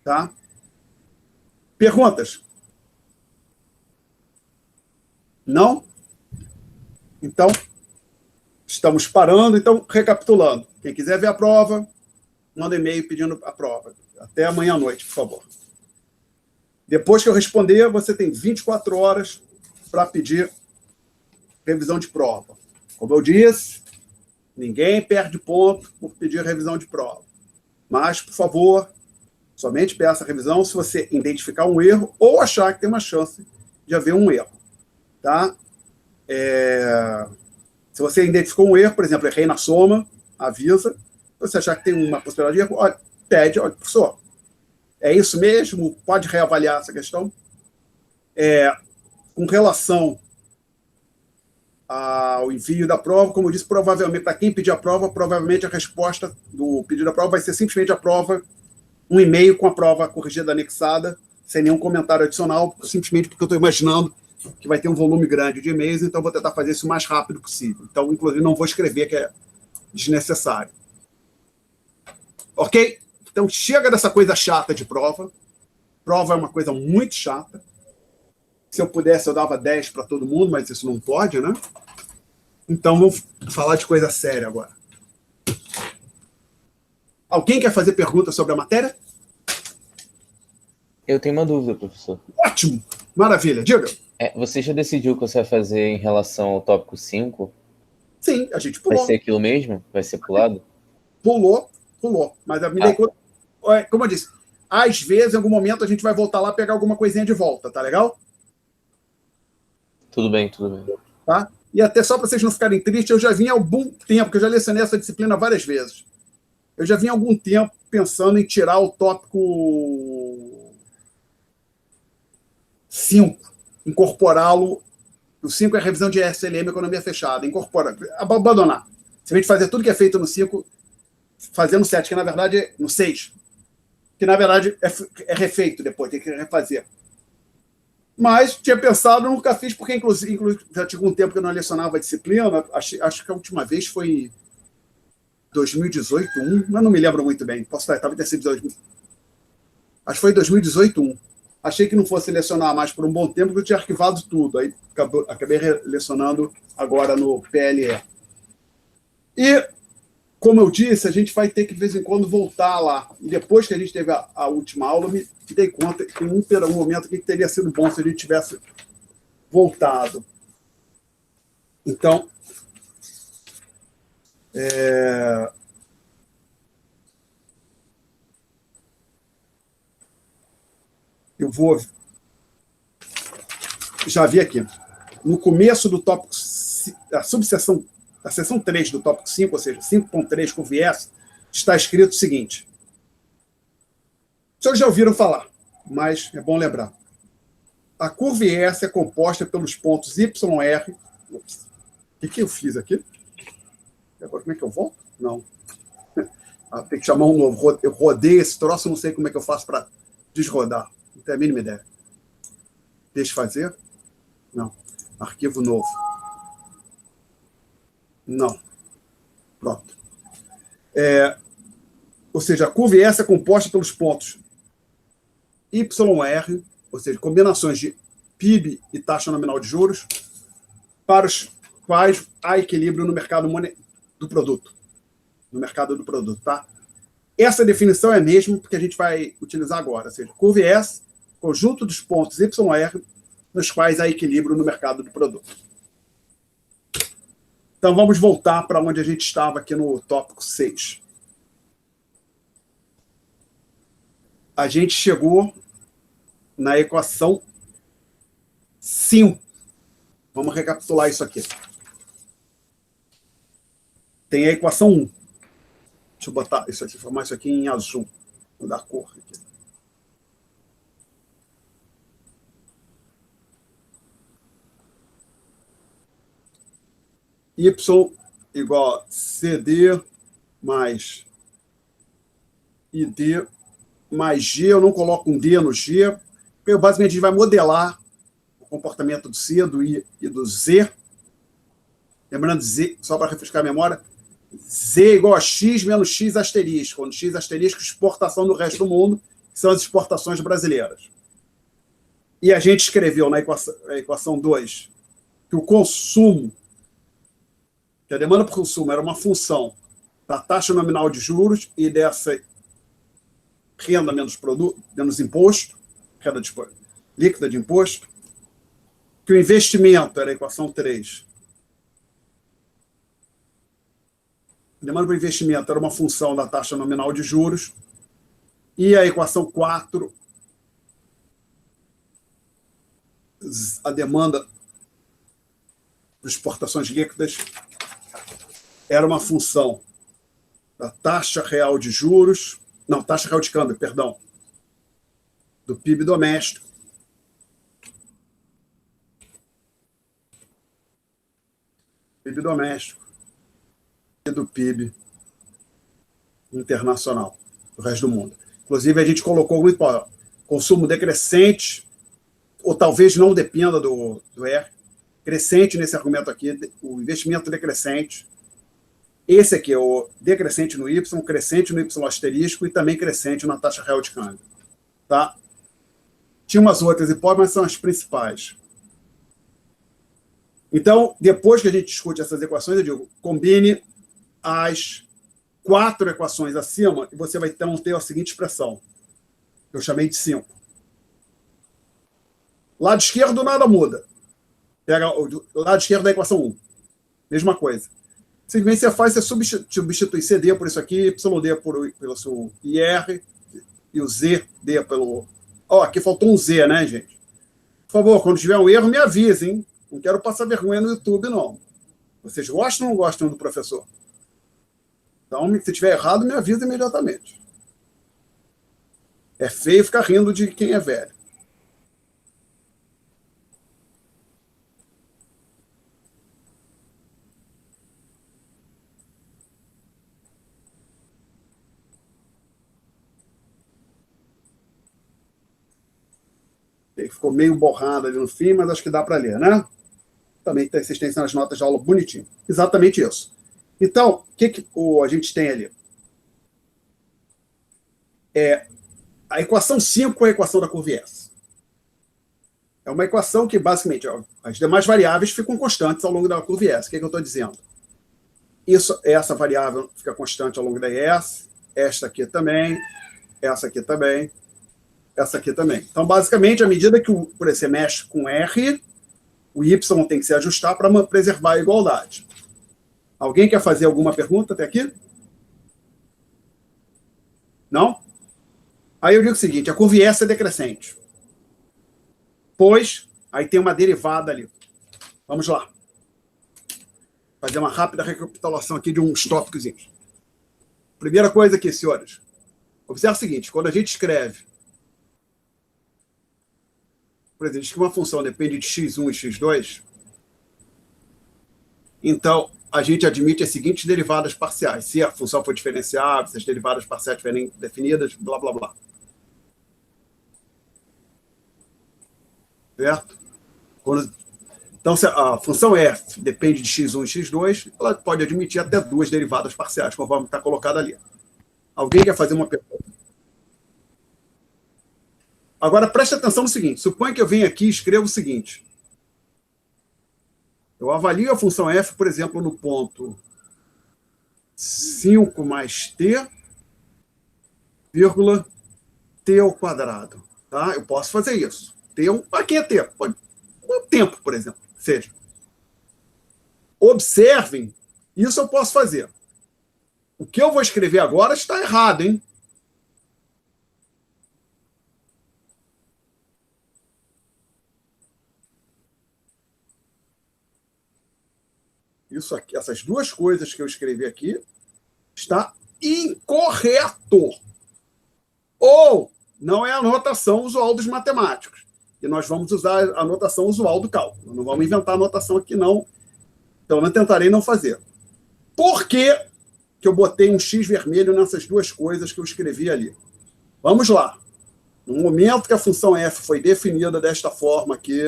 Tá? Perguntas? Não? Então, estamos parando. Então, recapitulando. Quem quiser ver a prova, manda e-mail pedindo a prova. Até amanhã à noite, por favor. Depois que eu responder, você tem 24 horas para pedir revisão de prova. Como eu disse, ninguém perde ponto por pedir revisão de prova. Mas, por favor, somente peça a revisão se você identificar um erro ou achar que tem uma chance de haver um erro. Tá? Se você identificou um erro, por exemplo, errei na soma, avisa. Se você achar que tem uma possibilidade de erro, pede, professor, é isso mesmo? Pode reavaliar essa questão? Com relação ao envio da prova, como eu disse, provavelmente, para quem pedir a prova, provavelmente a resposta do pedido da prova vai ser simplesmente a prova, um e-mail com a prova corrigida anexada, sem nenhum comentário adicional, simplesmente porque eu estou imaginando que vai ter um volume grande de e-mails, então vou tentar fazer isso o mais rápido possível. Então, inclusive, não vou escrever que desnecessário. Ok? Então, chega dessa coisa chata de prova. Prova é uma coisa muito chata. Se eu pudesse, eu dava 10 para todo mundo, mas isso não pode, né? Então, vamos falar de coisa séria agora. Alguém quer fazer pergunta sobre a matéria? Eu tenho uma dúvida, professor. Ótimo! Maravilha, diga. Você já decidiu o que você vai fazer em relação ao tópico 5? Sim, a gente pulou. Vai ser aquilo mesmo? Vai ser pulado? Pulou. Mas eu me dei conta. Como eu disse, às vezes, em algum momento, a gente vai voltar lá e pegar alguma coisinha de volta, tá legal? Tudo bem. Tá? E até só para vocês não ficarem tristes, eu já vim há algum tempo, porque eu já lecionei essa disciplina várias vezes. Eu já vim há algum tempo pensando em tirar o tópico 5, incorporá-lo. O 5 é a revisão de SLM, economia fechada. Abandonar. Se a gente fazer tudo que é feito no 5, fazer no 7, que na verdade é no 6, que na verdade é refeito depois, tem que refazer. Mas tinha pensado, nunca fiz, porque inclusive já tinha um tempo que eu não lecionava a disciplina, acho que a última vez foi 2018, mas não me lembro muito bem. Posso estar, talvez tenha sido 2000. Acho que foi 2018. Achei que não fosse lecionar mais por um bom tempo, porque eu tinha arquivado tudo. Aí acabei lecionando agora no PLE. E, como eu disse, a gente vai ter que, de vez em quando, voltar lá. E depois que a gente teve a última aula, eu me dei conta que em um momento que teria sido bom se a gente tivesse voltado. Então, eu vou... Já vi aqui. No começo do tópico... A subseção... A seção 3 do tópico 5, ou seja, 5.3 com viés, está escrito o seguinte. Os senhores já ouviram falar, mas é bom lembrar. A curva IS é composta pelos pontos YR... Ups, o que eu fiz aqui? Agora, como é que eu volto? Não. Tem que chamar um novo. Eu rodei esse troço, não sei como é que eu faço para desrodar. Não tenho a mínima ideia. Deixa eu fazer? Não. Arquivo novo. Não. Pronto. Ou seja, a curva IS é composta pelos pontos YR, ou seja, combinações de PIB e taxa nominal de juros, para os quais há equilíbrio no mercado do produto. No mercado do produto, tá? Essa definição é a mesma que a gente vai utilizar agora, ou seja, curva IS, conjunto dos pontos YR, nos quais há equilíbrio no mercado do produto. Então, vamos voltar para onde a gente estava aqui no tópico 6. A gente chegou na equação 5. Vamos recapitular isso aqui. Tem a equação 1. Deixa eu botar isso aqui, formar isso aqui em azul. Vou dar cor aqui. Y igual a CD mais ID mais G. Eu não coloco um D no G, porque basicamente a gente vai modelar o comportamento do C, do I e do Z. Lembrando, Z, só para refrescar a memória, Z igual a X menos X asterisco, onde X asterisco é exportação do resto do mundo, que são as exportações brasileiras. E a gente escreveu na equação 2 que o consumo, que a demanda por consumo era uma função da taxa nominal de juros e dessa renda menos produto, menos imposto, renda líquida de imposto, que o investimento era a equação 3. A demanda por investimento era uma função da taxa nominal de juros e a equação 4, a demanda por exportações líquidas era uma função da taxa real de juros, não, taxa real de câmbio, perdão, do PIB doméstico, e do PIB internacional, do resto do mundo. Inclusive, a gente colocou muito consumo decrescente, ou talvez não dependa do R, crescente nesse argumento aqui, o investimento decrescente, Esse aqui é o decrescente no Y, crescente no Y asterisco e também crescente na taxa real de câmbio. Tá? Tinha umas outras hipóteses, mas são as principais. Então, depois que a gente discute essas equações, eu digo, combine as 4 equações acima e você vai então ter a seguinte expressão, que eu chamei de 5. Lado esquerdo, nada muda. Pega o lado esquerdo da equação 1. Mesma coisa. Simplesmente você faz, você substitui CD por isso aqui, YD pelo seu IR e o ZD pelo... aqui faltou um Z, né, gente? Por favor, quando tiver um erro, me avise, hein? Não quero passar vergonha no YouTube, não. Vocês gostam ou não gostam do professor? Então, se tiver errado, me avisa imediatamente. É feio ficar rindo de quem é velho. Ficou meio borrado ali no fim, mas acho que dá para ler, né? Também tem assistência nas notas de aula bonitinho. Exatamente isso. Então, o que a gente tem ali? A equação 5 é a equação da curva S. É uma equação que, basicamente, as demais variáveis ficam constantes ao longo da curva S. O que eu estou dizendo? Essa variável fica constante ao longo da S, esta aqui também, essa aqui também, essa aqui também. Então, basicamente, à medida que você mexe com R, o Y tem que se ajustar para preservar a igualdade. Alguém quer fazer alguma pergunta até aqui? Não? Aí eu digo o seguinte, a curva S é decrescente. Pois, aí tem uma derivada ali. Vamos lá. Fazer uma rápida recapitulação aqui de uns tópicos. Primeira coisa aqui, senhores. Observe o seguinte, quando a gente escreve, por exemplo, diz que uma função depende de x1 e x2, então a gente admite as seguintes derivadas parciais. Se a função for diferenciável, se as derivadas parciais estiverem definidas, blá, blá, blá. Certo? Então, se a função f depende de x1 e x2, ela pode admitir até 2 derivadas parciais, conforme está colocado ali. Alguém quer fazer uma pergunta? Agora, preste atenção no seguinte. Suponha que eu venho aqui e escrevo o seguinte. Eu avalio a função f, por exemplo, no ponto 5 mais t, vírgula, t ao quadrado. Tá? Eu posso fazer isso. Aqui é t. Um tempo, por exemplo. Seja. Observem. Isso eu posso fazer. O que eu vou escrever agora está errado, hein? Isso aqui, essas duas coisas que eu escrevi aqui, está incorreto. Ou não é a notação usual dos matemáticos. E nós vamos usar a notação usual do cálculo. Não vamos inventar a notação aqui, não. Então, eu tentarei não fazer. Por que eu botei um X vermelho nessas duas coisas que eu escrevi ali? Vamos lá. No momento que a função f foi definida desta forma aqui,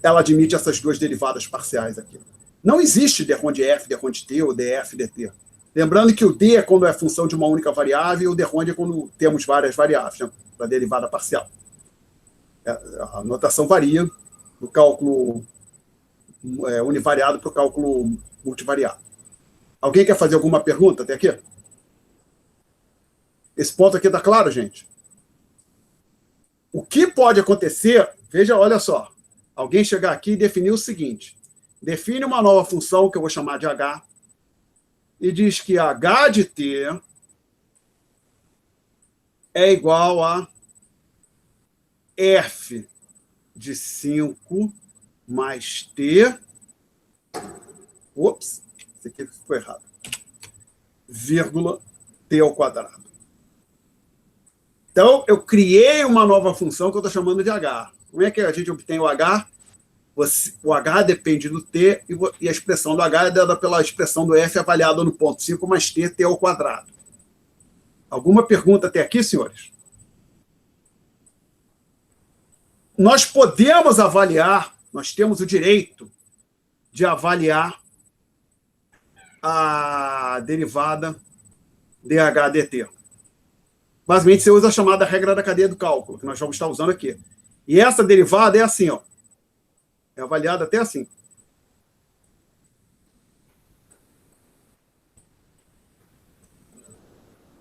ela admite essas duas derivadas parciais aqui. Não existe d de f, d de t ou df, dt. Lembrando que o d é quando é função de uma única variável e o d é quando temos várias variáveis, né, para derivada parcial. A notação varia do cálculo univariado para o cálculo multivariado. Alguém quer fazer alguma pergunta até aqui? Esse ponto aqui está claro, gente? O que pode acontecer, veja, olha só, alguém chegar aqui e definir o seguinte, define uma nova função que eu vou chamar de h, e diz que h de t é igual a f de 5 mais t, ops, isso aqui ficou errado, vírgula, t ao quadrado. Então, eu criei uma nova função que eu estou chamando de h. Como é que a gente obtém o h? O h depende do t e a expressão do h é dada pela expressão do f avaliada no ponto 5 mais t ao quadrado. Alguma pergunta até aqui, senhores? Nós podemos avaliar, nós temos o direito de avaliar a derivada dH/dt. Basicamente, você usa a chamada regra da cadeia do cálculo, que nós vamos estar usando aqui. E essa derivada é assim, ó. É avaliada até assim.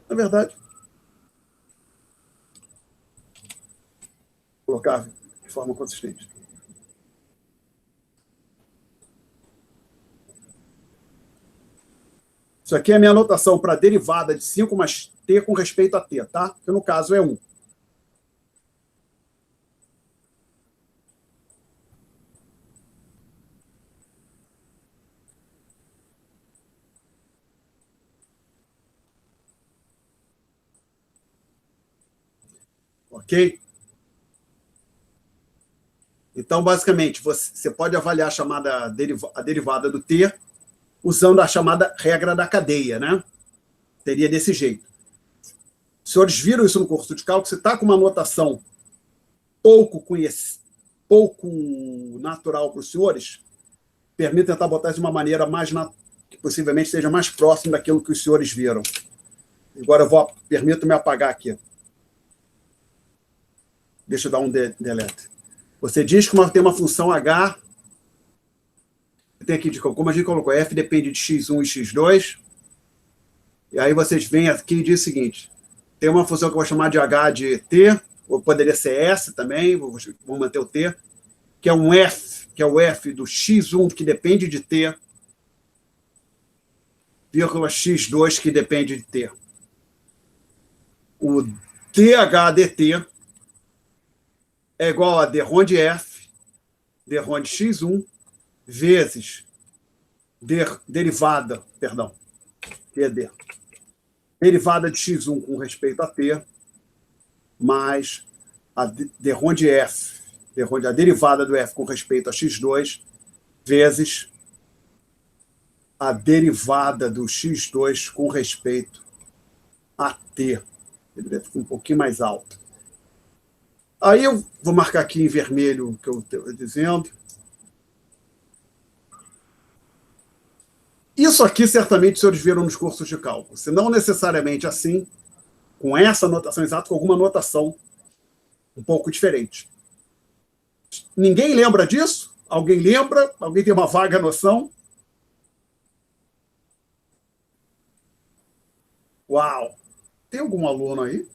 Na verdade, vou colocar de forma consistente. Isso aqui é a minha anotação para a derivada de 5 mais t com respeito a t, tá? Que no caso é 1. Ok? Então, basicamente, você pode avaliar a chamada a derivada do t usando a chamada regra da cadeia, né? Seria desse jeito. Os senhores viram isso no curso de cálculo? Você está com uma notação pouco natural para os senhores? Permite tentar botar isso de uma maneira que possivelmente seja mais próximo daquilo que os senhores viram. Agora permito-me apagar aqui. Deixa eu dar um delete. Você diz que tem uma função h, tem aqui, como a gente colocou, f depende de x1 e x2, e aí vocês vêm aqui e diz o seguinte, tem uma função que eu vou chamar de h de t, ou poderia ser s também, vou manter o t, que é um f, que é o f do x1 que depende de t, vírgula x2 que depende de t. O dH dt é igual a d-ron de f, d-ron de x1, vezes derivada de x1 com respeito a t, mais a d-ron de f, a derivada do f com respeito a x2, vezes a derivada do x2 com respeito a t. Ele deve ficar um pouquinho mais alto. Aí eu vou marcar aqui em vermelho o que eu estou dizendo. Isso aqui, certamente, os senhores viram nos cursos de cálculo. Se não necessariamente assim, com essa notação exata, com alguma notação um pouco diferente. Ninguém lembra disso? Alguém lembra? Alguém tem uma vaga noção? Uau! Tem algum aluno aí?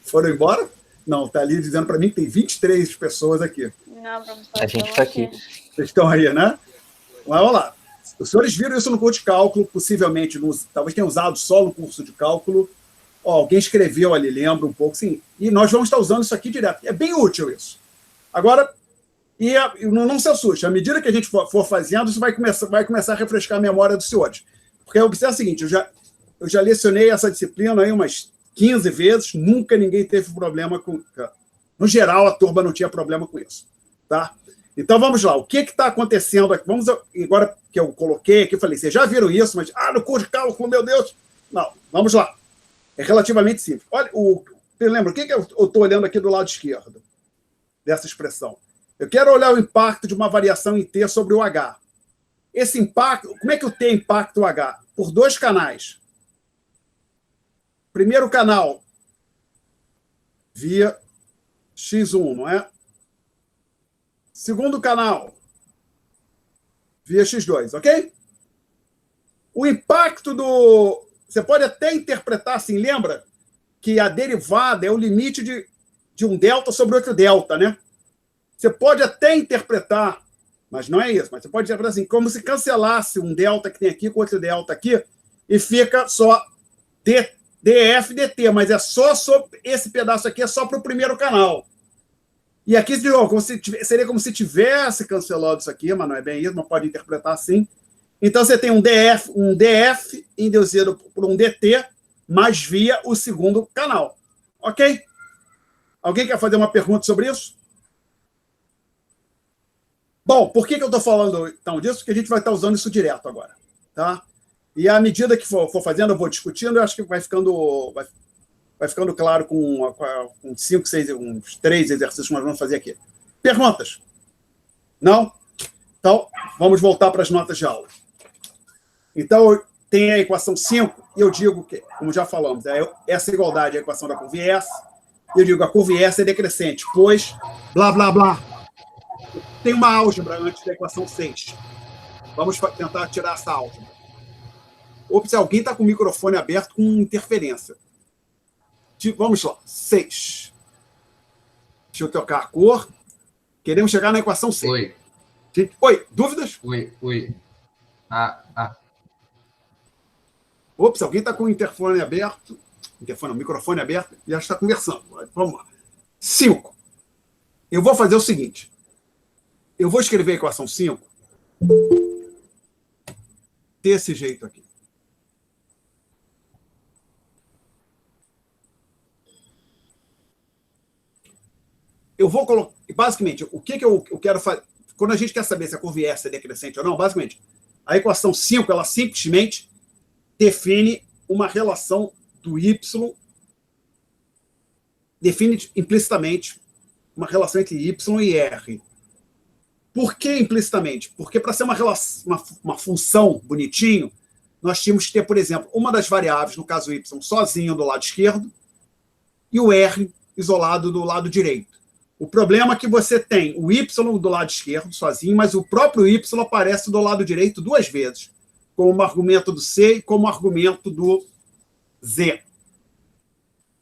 Foram embora? Não, está ali dizendo para mim que tem 23 pessoas aqui. Não, professor, A gente está aqui. Vocês estão aí, né? Mas vamos lá. Os senhores viram isso no curso de cálculo, possivelmente, talvez tenham usado só no curso de cálculo. Alguém escreveu ali, lembra um pouco, sim. E nós vamos estar usando isso aqui direto. É bem útil isso. Agora, não se assuste, à medida que a gente for fazendo, isso vai começar a refrescar a memória dos senhores. Porque eu observo o seguinte, eu já lecionei essa disciplina aí umas 15 vezes, nunca ninguém teve problema com... No geral, a turma não tinha problema com isso. Tá? Então, vamos lá. O que está acontecendo aqui? Vamos agora que eu coloquei aqui, eu falei, vocês já viram isso, mas, no curso de cálculo, meu Deus! Não, vamos lá. É relativamente simples. Olha, você lembra, o que eu estou olhando aqui do lado esquerdo dessa expressão? Eu quero olhar o impacto de uma variação em T sobre o H. Esse impacto, como é que o T impacta o H? Por 2 canais. Primeiro canal, via x1, não é? Segundo canal, via x2, ok? O impacto do... Você pode até interpretar assim, lembra? Que a derivada é o limite de um delta sobre outro delta, né? Você pode até interpretar, mas não é isso, mas você pode interpretar assim, como se cancelasse um delta que tem aqui com outro delta aqui, e fica só df dt, mas é só sobre esse pedaço aqui, é só para o primeiro canal. E aqui seria como se tivesse cancelado isso aqui, mas não é bem isso, mas pode interpretar assim. Então, você tem um df induzido por um dt, mas via o segundo canal. Ok? Alguém quer fazer uma pergunta sobre isso? Bom, por que eu estou falando então disso? Porque a gente vai estar usando isso direto agora. Tá? E à medida que for fazendo, eu vou discutindo, eu acho que vai ficando claro com 5, 6, uns 3 exercícios que nós vamos fazer aqui. Perguntas? Não? Então, vamos voltar para as notas de aula. Então, tem a equação 5, e eu digo que, como já falamos, essa igualdade é a equação da curva S, e eu digo a curva S é decrescente, pois blá, blá, blá. Tem uma álgebra antes da equação 6. Vamos tentar tirar essa álgebra. Ops, alguém está com o microfone aberto com interferência. Vamos lá, 6. Deixa eu trocar a cor. Queremos chegar na equação 6. Oi. Oi, dúvidas? Oi. Ops, alguém está com o microfone aberto e já está conversando. Vamos lá. 5. Eu vou fazer o seguinte. Eu vou escrever a equação 5 desse jeito aqui. Eu vou colocar... Basicamente, o que eu quero fazer... Quando a gente quer saber se a curva S é decrescente ou não, basicamente, a equação 5, ela simplesmente define uma relação do Y, define implicitamente uma relação entre Y e R. Por que implicitamente? Porque para ser uma função bonitinho, nós tínhamos que ter, por exemplo, uma das variáveis, no caso Y, sozinho do lado esquerdo, e o R isolado do lado direito. O problema é que você tem o Y do lado esquerdo, sozinho, mas o próprio Y aparece do lado direito duas vezes, como argumento do C e como argumento do Z.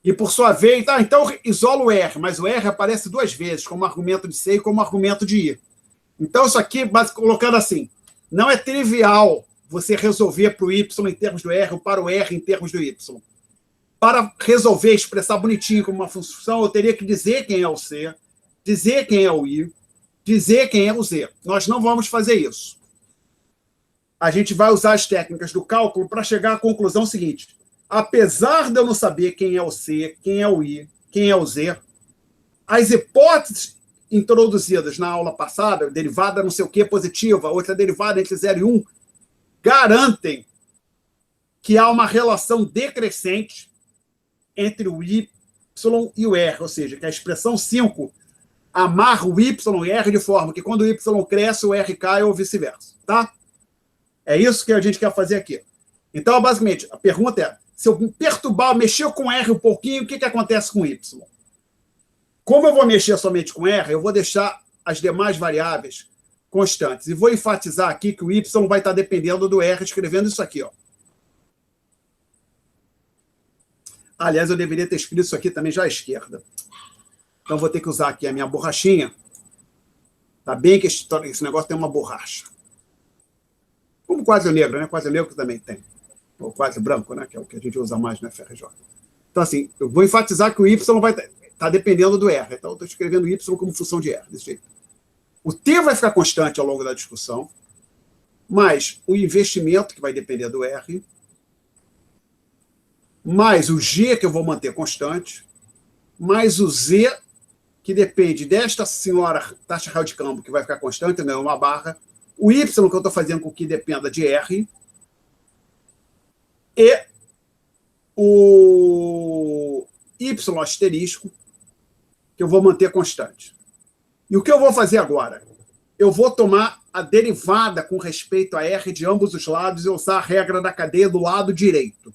E, por sua vez, então isola o R, mas o R aparece duas vezes, como argumento de C e como argumento de I. Então, isso aqui, colocando assim, não é trivial você resolver para o Y em termos do R ou para o R em termos do Y. Para resolver, expressar bonitinho como uma função, eu teria que dizer quem é o C, dizer quem é o I, dizer quem é o Z. Nós não vamos fazer isso. A gente vai usar as técnicas do cálculo para chegar à conclusão seguinte. Apesar de eu não saber quem é o C, quem é o I, quem é o Z, as hipóteses introduzidas na aula passada, derivada não sei o que positiva, outra derivada entre 0 e 1, garantem que há uma relação decrescente entre o Y e o R, ou seja, que a expressão 5 amarra o Y e R de forma que quando o Y cresce, o R cai ou vice-versa, tá? É isso que a gente quer fazer aqui. Então, basicamente, a pergunta é, se eu me perturbar, mexer com o R um pouquinho, o que acontece com o Y? Como eu vou mexer somente com R, eu vou deixar as demais variáveis constantes. E vou enfatizar aqui que o Y vai estar dependendo do R, escrevendo isso aqui, ó. Aliás, eu deveria ter escrito isso aqui também já à esquerda. Então, vou ter que usar aqui a minha borrachinha. Tá bem que esse negócio tem uma borracha. Como quase negro, né? Quase negro também tem. Ou quase branco, né? Que é o que a gente usa mais na FRJ. Então, assim, eu vou enfatizar que o Y vai estar dependendo do R. Então, eu estou escrevendo Y como função de R, desse jeito. O T vai ficar constante ao longo da discussão, mas o investimento, que vai depender do R, mais o G, que eu vou manter constante, mais o Z, que depende desta senhora taxa real de câmbio, que vai ficar constante, não é uma barra, o Y, que eu estou fazendo com que dependa de R, e o Y asterisco, que eu vou manter constante. E o que eu vou fazer agora? Eu vou tomar a derivada com respeito a R de ambos os lados e usar a regra da cadeia do lado direito.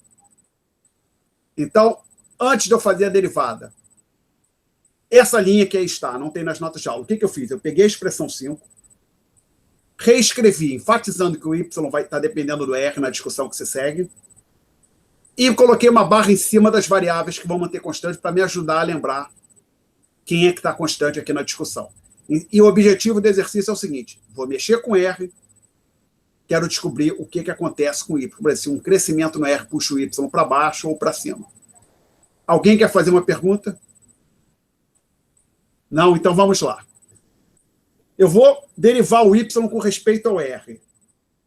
Então, antes de eu fazer a derivada, essa linha que aí está, não tem nas notas de aula, o que eu fiz? Eu peguei a expressão 5, reescrevi, enfatizando que o Y vai estar dependendo do R na discussão que se segue, e coloquei uma barra em cima das variáveis que vão manter constante para me ajudar a lembrar quem é que está constante aqui na discussão. E o objetivo do exercício é o seguinte, vou mexer com R, quero descobrir o que acontece com o Y. Por exemplo, se um crescimento no R puxa o Y para baixo ou para cima. Alguém quer fazer uma pergunta? Não? Então vamos lá. Eu vou derivar o Y com respeito ao R.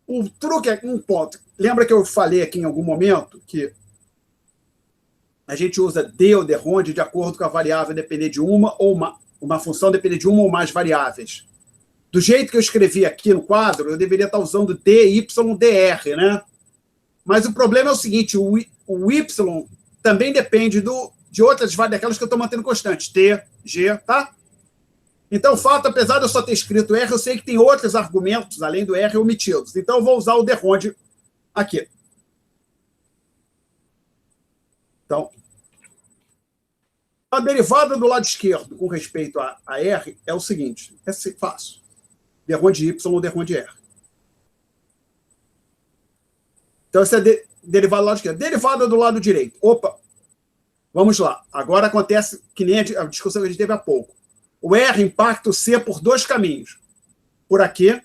O truque é um ponto. Lembra que eu falei aqui em algum momento que a gente usa D ou D-ronde de acordo com a variável depender de uma função depender de uma ou mais variáveis. Do jeito que eu escrevi aqui no quadro, eu deveria estar usando D, Y, DR, né? Mas o problema é o seguinte, o Y também depende de outras variáveis, daquelas que eu estou mantendo constante, T, G, tá? Então, o fato, apesar de eu só ter escrito R, eu sei que tem outros argumentos, além do R, omitidos. Então, eu vou usar o derronde aqui. Então, a derivada do lado esquerdo com respeito a R é o seguinte, é fácil. Derronde Y ou derronde R. Então, essa é derivada do lado esquerdo. Derivada do lado direito. Opa! Vamos lá. Agora acontece que nem a discussão que a gente teve há pouco. O R impacta o C por dois caminhos. Por aqui,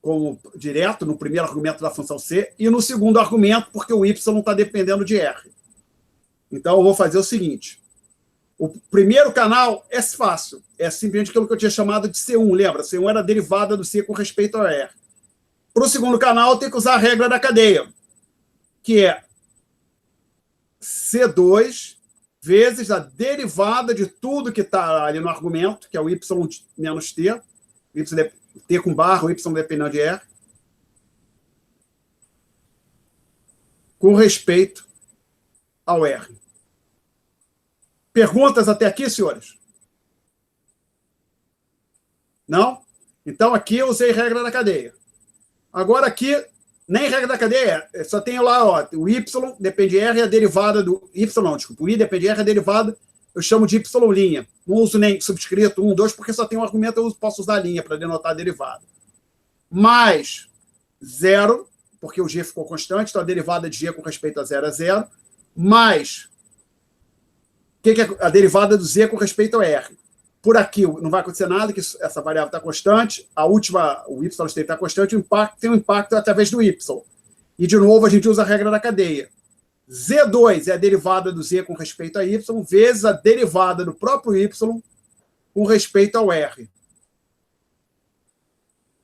como direto, no primeiro argumento da função C, e no segundo argumento, porque o Y está dependendo de R. Então, eu vou fazer o seguinte. O primeiro canal é fácil. É simplesmente aquilo que eu tinha chamado de C1, lembra? C1 era a derivada do C com respeito ao R. Para o segundo canal, eu tenho que usar a regra da cadeia, que é C2 vezes a derivada de tudo que está ali no argumento, que é o Y menos T, T com barra, o Y dependendo de R, com respeito ao R. Perguntas até aqui, senhores? Não? Então, aqui eu usei regra da cadeia. Agora, aqui, nem regra da cadeia, só tenho lá, ó, o Y depende de R e a derivada do... Y não, desculpa, o I depende de R e a derivada eu chamo de Y'. Não uso nem subscrito 1, 2, porque só tem um argumento, eu posso usar a linha para denotar a derivada. Mais 0, porque o G ficou constante, então a derivada de G com respeito a 0 é 0, mais... O que é a derivada do Z com respeito ao R? Por aqui não vai acontecer nada, que essa variável está constante, a última, o Y está constante, o impacto tem um impacto através do Y. E, de novo, a gente usa a regra da cadeia. Z2 é a derivada do Z com respeito a Y, vezes a derivada do próprio Y com respeito ao R.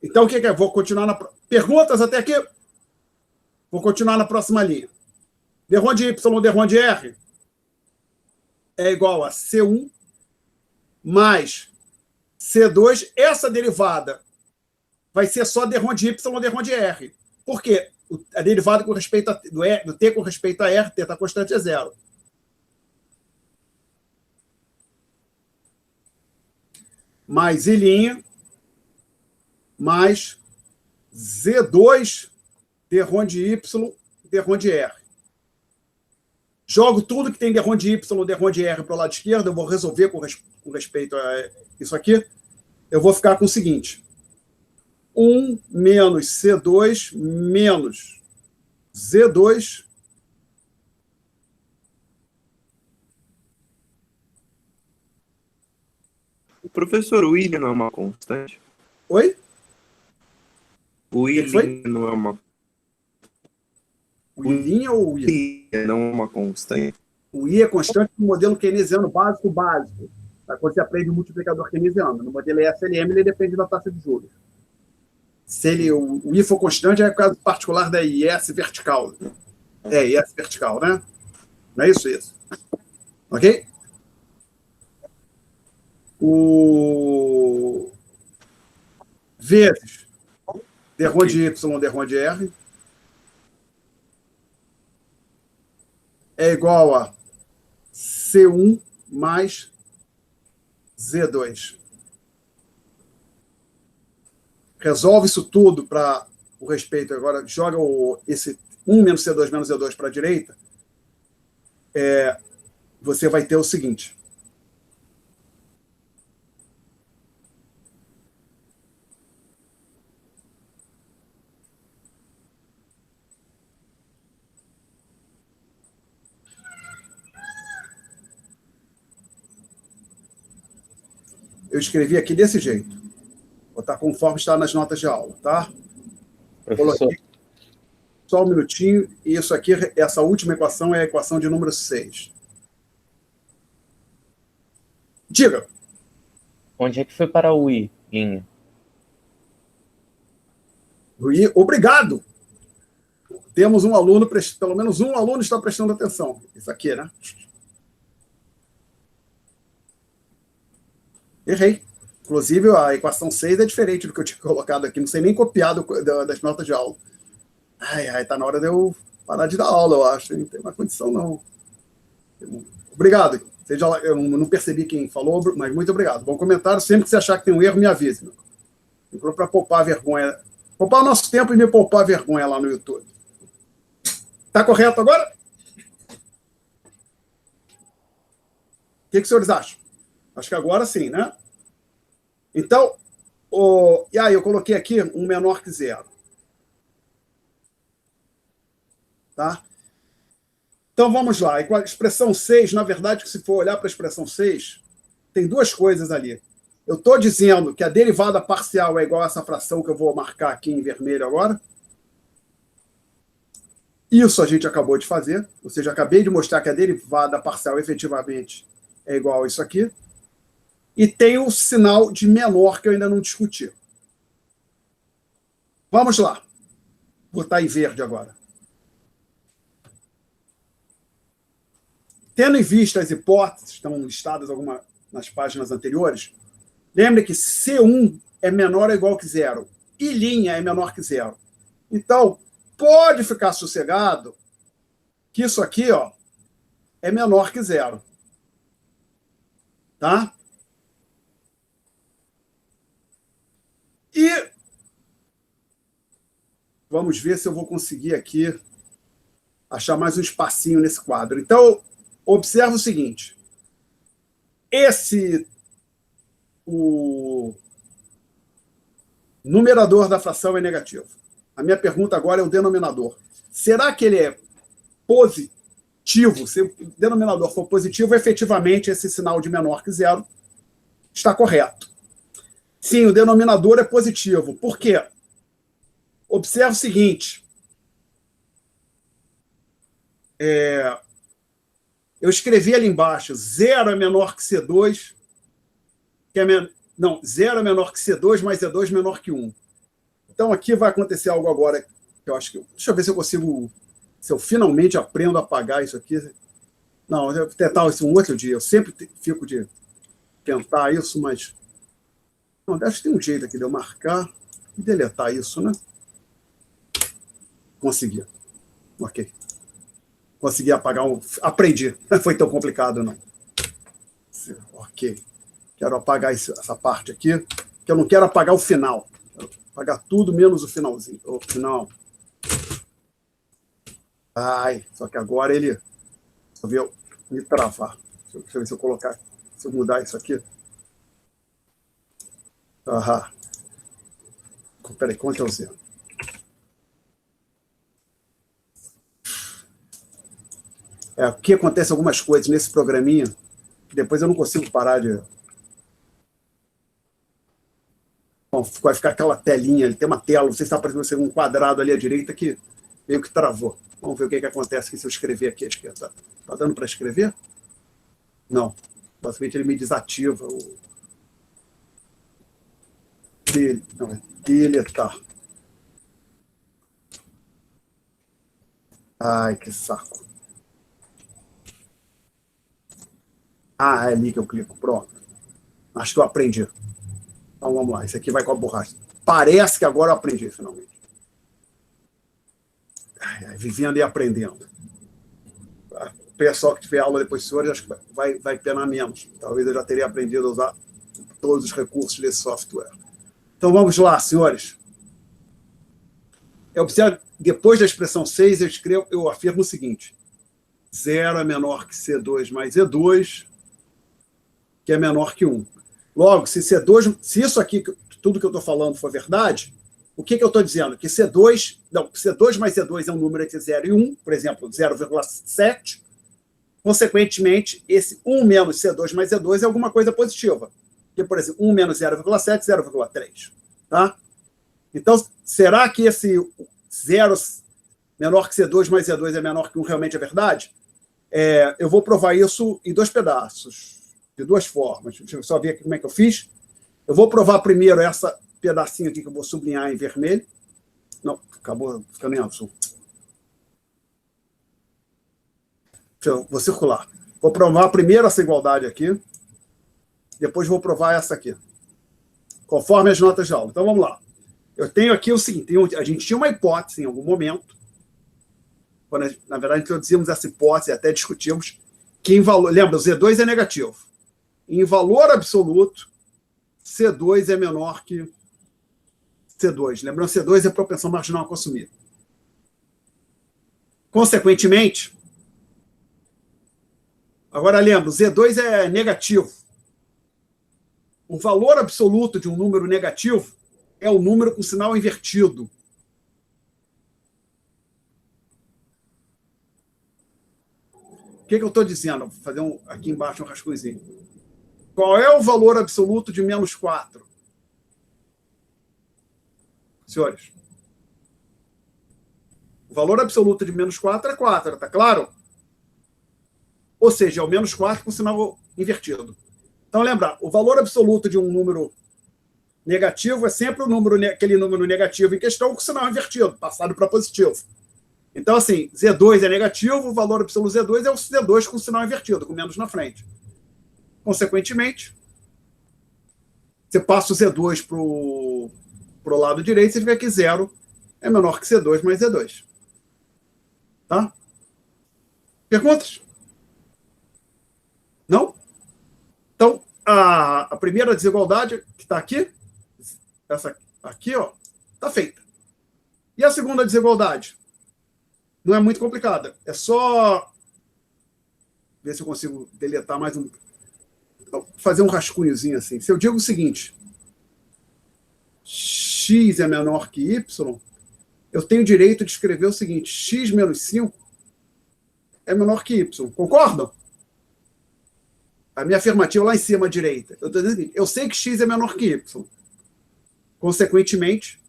Então, o que é? Vou continuar na... Perguntas até aqui? Vou continuar na próxima linha. Derronde Y, derronde R é igual a C1 mais C2. Essa derivada vai ser só derronde Y ou derronde R. Por quê? A derivada com respeito do T com respeito a R, T está constante, é 0. Mais I' mais Z2 derronde Y, derronde R. Jogo tudo que tem derronde Y, derronde R para o lado esquerdo, eu vou resolver com respeito a isso aqui. Eu vou ficar com o seguinte. 1 menos C2 menos Z2 O professor William não é uma constante? Oi? O William não é uma... O I ou o I? Não é uma constante. O I é constante no modelo keynesiano básico. Tá? Quando você aprende o multiplicador keynesiano. No modelo ESLM, ele depende da taxa de juros. Se o I for constante, é o caso particular da IS vertical. É, IS vertical, né? Não é isso? Isso. Ok? Vezes derronde Y, derronde R é igual a C1 mais Z2. Resolve isso tudo para o respeito. Agora, joga esse 1 menos C2 menos Z2 para a direita. Você vai ter o seguinte. Eu escrevi aqui desse jeito. Vou botar conforme está nas notas de aula, tá? Coloquei só um minutinho. E isso aqui, essa última equação é a equação de número 6. Diga. Onde é que foi para o I, Guinho? O I, obrigado. Temos um aluno, pelo menos um aluno está prestando atenção. Isso aqui, né? Errei. Inclusive, a equação 6 é diferente do que eu tinha colocado aqui. Não sei nem copiar das notas de aula. Tá na hora de eu parar de dar aula, eu acho. Não tem mais condição, não. Obrigado. Seja lá, eu não percebi quem falou, mas muito obrigado. Bom comentário. Sempre que você achar que tem um erro, me avise. Para poupar a vergonha. Poupar o nosso tempo e me poupar a vergonha lá no YouTube. Está correto agora? O que os senhores acham? Acho que agora sim, né? Então, e aí eu coloquei aqui um menor que 0. Tá? Então, vamos lá. A expressão 6, na verdade, se for olhar para a expressão 6, tem duas coisas ali. Eu estou dizendo que a derivada parcial é igual a essa fração que eu vou marcar aqui em vermelho agora. Isso a gente acabou de fazer. Ou seja, acabei de mostrar que a derivada parcial efetivamente é igual a isso aqui. E tem o sinal de menor que eu ainda não discuti. Vamos lá. Vou botar em verde agora. Tendo em vista as hipóteses, estão listadas algumas nas páginas anteriores, lembre que C1 é menor ou igual que 0. E' é menor que 0. Então, pode ficar sossegado que isso aqui, ó, é menor que 0. Tá? E vamos ver se eu vou conseguir aqui achar mais um espacinho nesse quadro. Então, observa o seguinte. O numerador da fração é negativo. A minha pergunta agora é o denominador. Será que ele é positivo? Se o denominador for positivo, efetivamente esse sinal de menor que 0 está correto. Sim, o denominador é positivo. Por quê? Observe o seguinte. Eu escrevi ali embaixo, 0 é menor que C2, não, 0 é menor que C2, mas C2 é menor que 1. Então, aqui vai acontecer algo agora, que eu acho que... Deixa eu ver se eu consigo... Se eu finalmente aprendo a apagar isso aqui. Não, eu vou tentar isso um outro dia. Eu sempre fico de tentar isso, mas... Não, acho que tem um jeito aqui de eu marcar e deletar isso, né? Consegui. Ok. Consegui apagar um... Aprendi. Não foi tão complicado, não. Ok. Quero apagar essa parte aqui, que eu não quero apagar o final. Quero apagar tudo menos o finalzinho. O final. Ai, só que agora ele resolveu me travar. Deixa eu ver se eu colocar... Se eu mudar isso aqui. Aham. Peraí, Ctrl Z. Aqui acontece algumas coisas nesse programinha que depois eu não consigo parar de... Bom, vai ficar aquela telinha, ele tem uma tela, não sei se está aparecendo um quadrado ali à direita que meio que travou. Vamos ver o que acontece aqui se eu escrever aqui à esquerda. Está dando para escrever? Não. Basicamente ele me desativa o... Não, deletar. Ai, que saco. Ah, é ali que eu clico. Pronto. Acho que eu aprendi. Então, vamos lá. Esse aqui vai com a borracha. Parece que agora eu aprendi, finalmente. Vivendo e aprendendo. O pessoal que tiver aula depois, senhores, acho que vai penar menos. Talvez eu já teria aprendido a usar todos os recursos desse software. Então, vamos lá, senhores. Eu observo, depois da expressão 6, eu afirmo o seguinte. 0 é menor que C2 mais E2, que é menor que 1. Logo, se isso aqui, tudo que eu estou falando for verdade, o que eu estou dizendo? Que C2 mais C2 é um número entre 0 e 1, por exemplo, 0,7. Consequentemente, esse 1 menos C2 mais E2 é alguma coisa positiva. Que, por exemplo, 1 menos 0,7, 0,3. Tá? Então, será que esse 0 menor que C2 mais E2 é menor que 1 realmente é verdade? Eu vou provar isso em 2 pedaços, de 2 formas. Deixa eu só ver aqui como é que eu fiz. Eu vou provar primeiro essa pedacinho aqui que eu vou sublinhar em vermelho. Não, acabou ficando em azul. Vou circular. Vou provar primeiro essa igualdade aqui. Depois vou provar essa aqui. Conforme as notas de aula. Então, vamos lá. Eu tenho aqui o seguinte. A gente tinha uma hipótese em algum momento. Quando, na verdade, introduzimos essa hipótese e até discutimos que em valor, lembra, o Z2 é negativo. Em valor absoluto, C2 é menor que C2. Lembrando, C2 é propensão marginal a consumir. Consequentemente, agora lembra, o Z2 é negativo. O valor absoluto de um número negativo é o número com sinal invertido. O que eu estou dizendo? Vou fazer aqui embaixo um rascunhozinho. Qual é o valor absoluto de menos 4? Senhores? O valor absoluto de menos 4 é 4, tá claro? Ou seja, é o menos 4 com sinal invertido. Então, lembra, o valor absoluto de um número negativo é sempre aquele número negativo em questão com sinal invertido, passado para positivo. Então, assim, Z2 é negativo, o valor absoluto Z2 é o Z2 com sinal invertido, com menos na frente. Consequentemente, você passa o Z2 para o lado direito, você fica que 0 é menor que C2 mais Z2. Tá? Perguntas? Não? Então, a primeira desigualdade que está aqui, essa aqui, ó, está feita. E a segunda desigualdade? Não é muito complicada. É só ver se eu consigo deletar mais um. Fazer um rascunhozinho assim. Se eu digo o seguinte: x é menor que y, eu tenho direito de escrever o seguinte: x menos 5 é menor que y. Concordam? A minha afirmativa lá em cima à direita. Eu estou dizendo o seguinte: eu sei que x é menor que y. Consequentemente,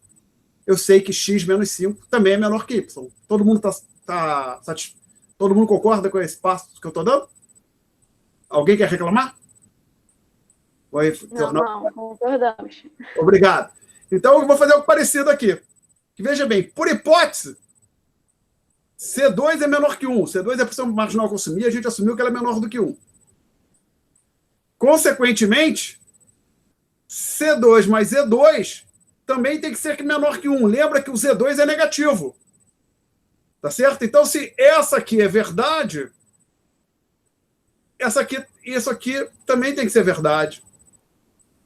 eu sei que x menos 5 também é menor que y. Todo mundo tá satisfeito? Todo mundo concorda com esse passo que eu estou dando? Alguém quer reclamar? Não, concordamos. Obrigado. Então, eu vou fazer algo parecido aqui. Que, veja bem, por hipótese, C2 é menor que 1. C2 é a pressão marginal a consumir, a gente assumiu que ela é menor do que 1. Consequentemente, C2 mais Z2 também tem que ser menor que 1. Lembra que o Z2 é negativo. Tá certo? Então, se essa aqui é verdade, isso aqui também tem que ser verdade.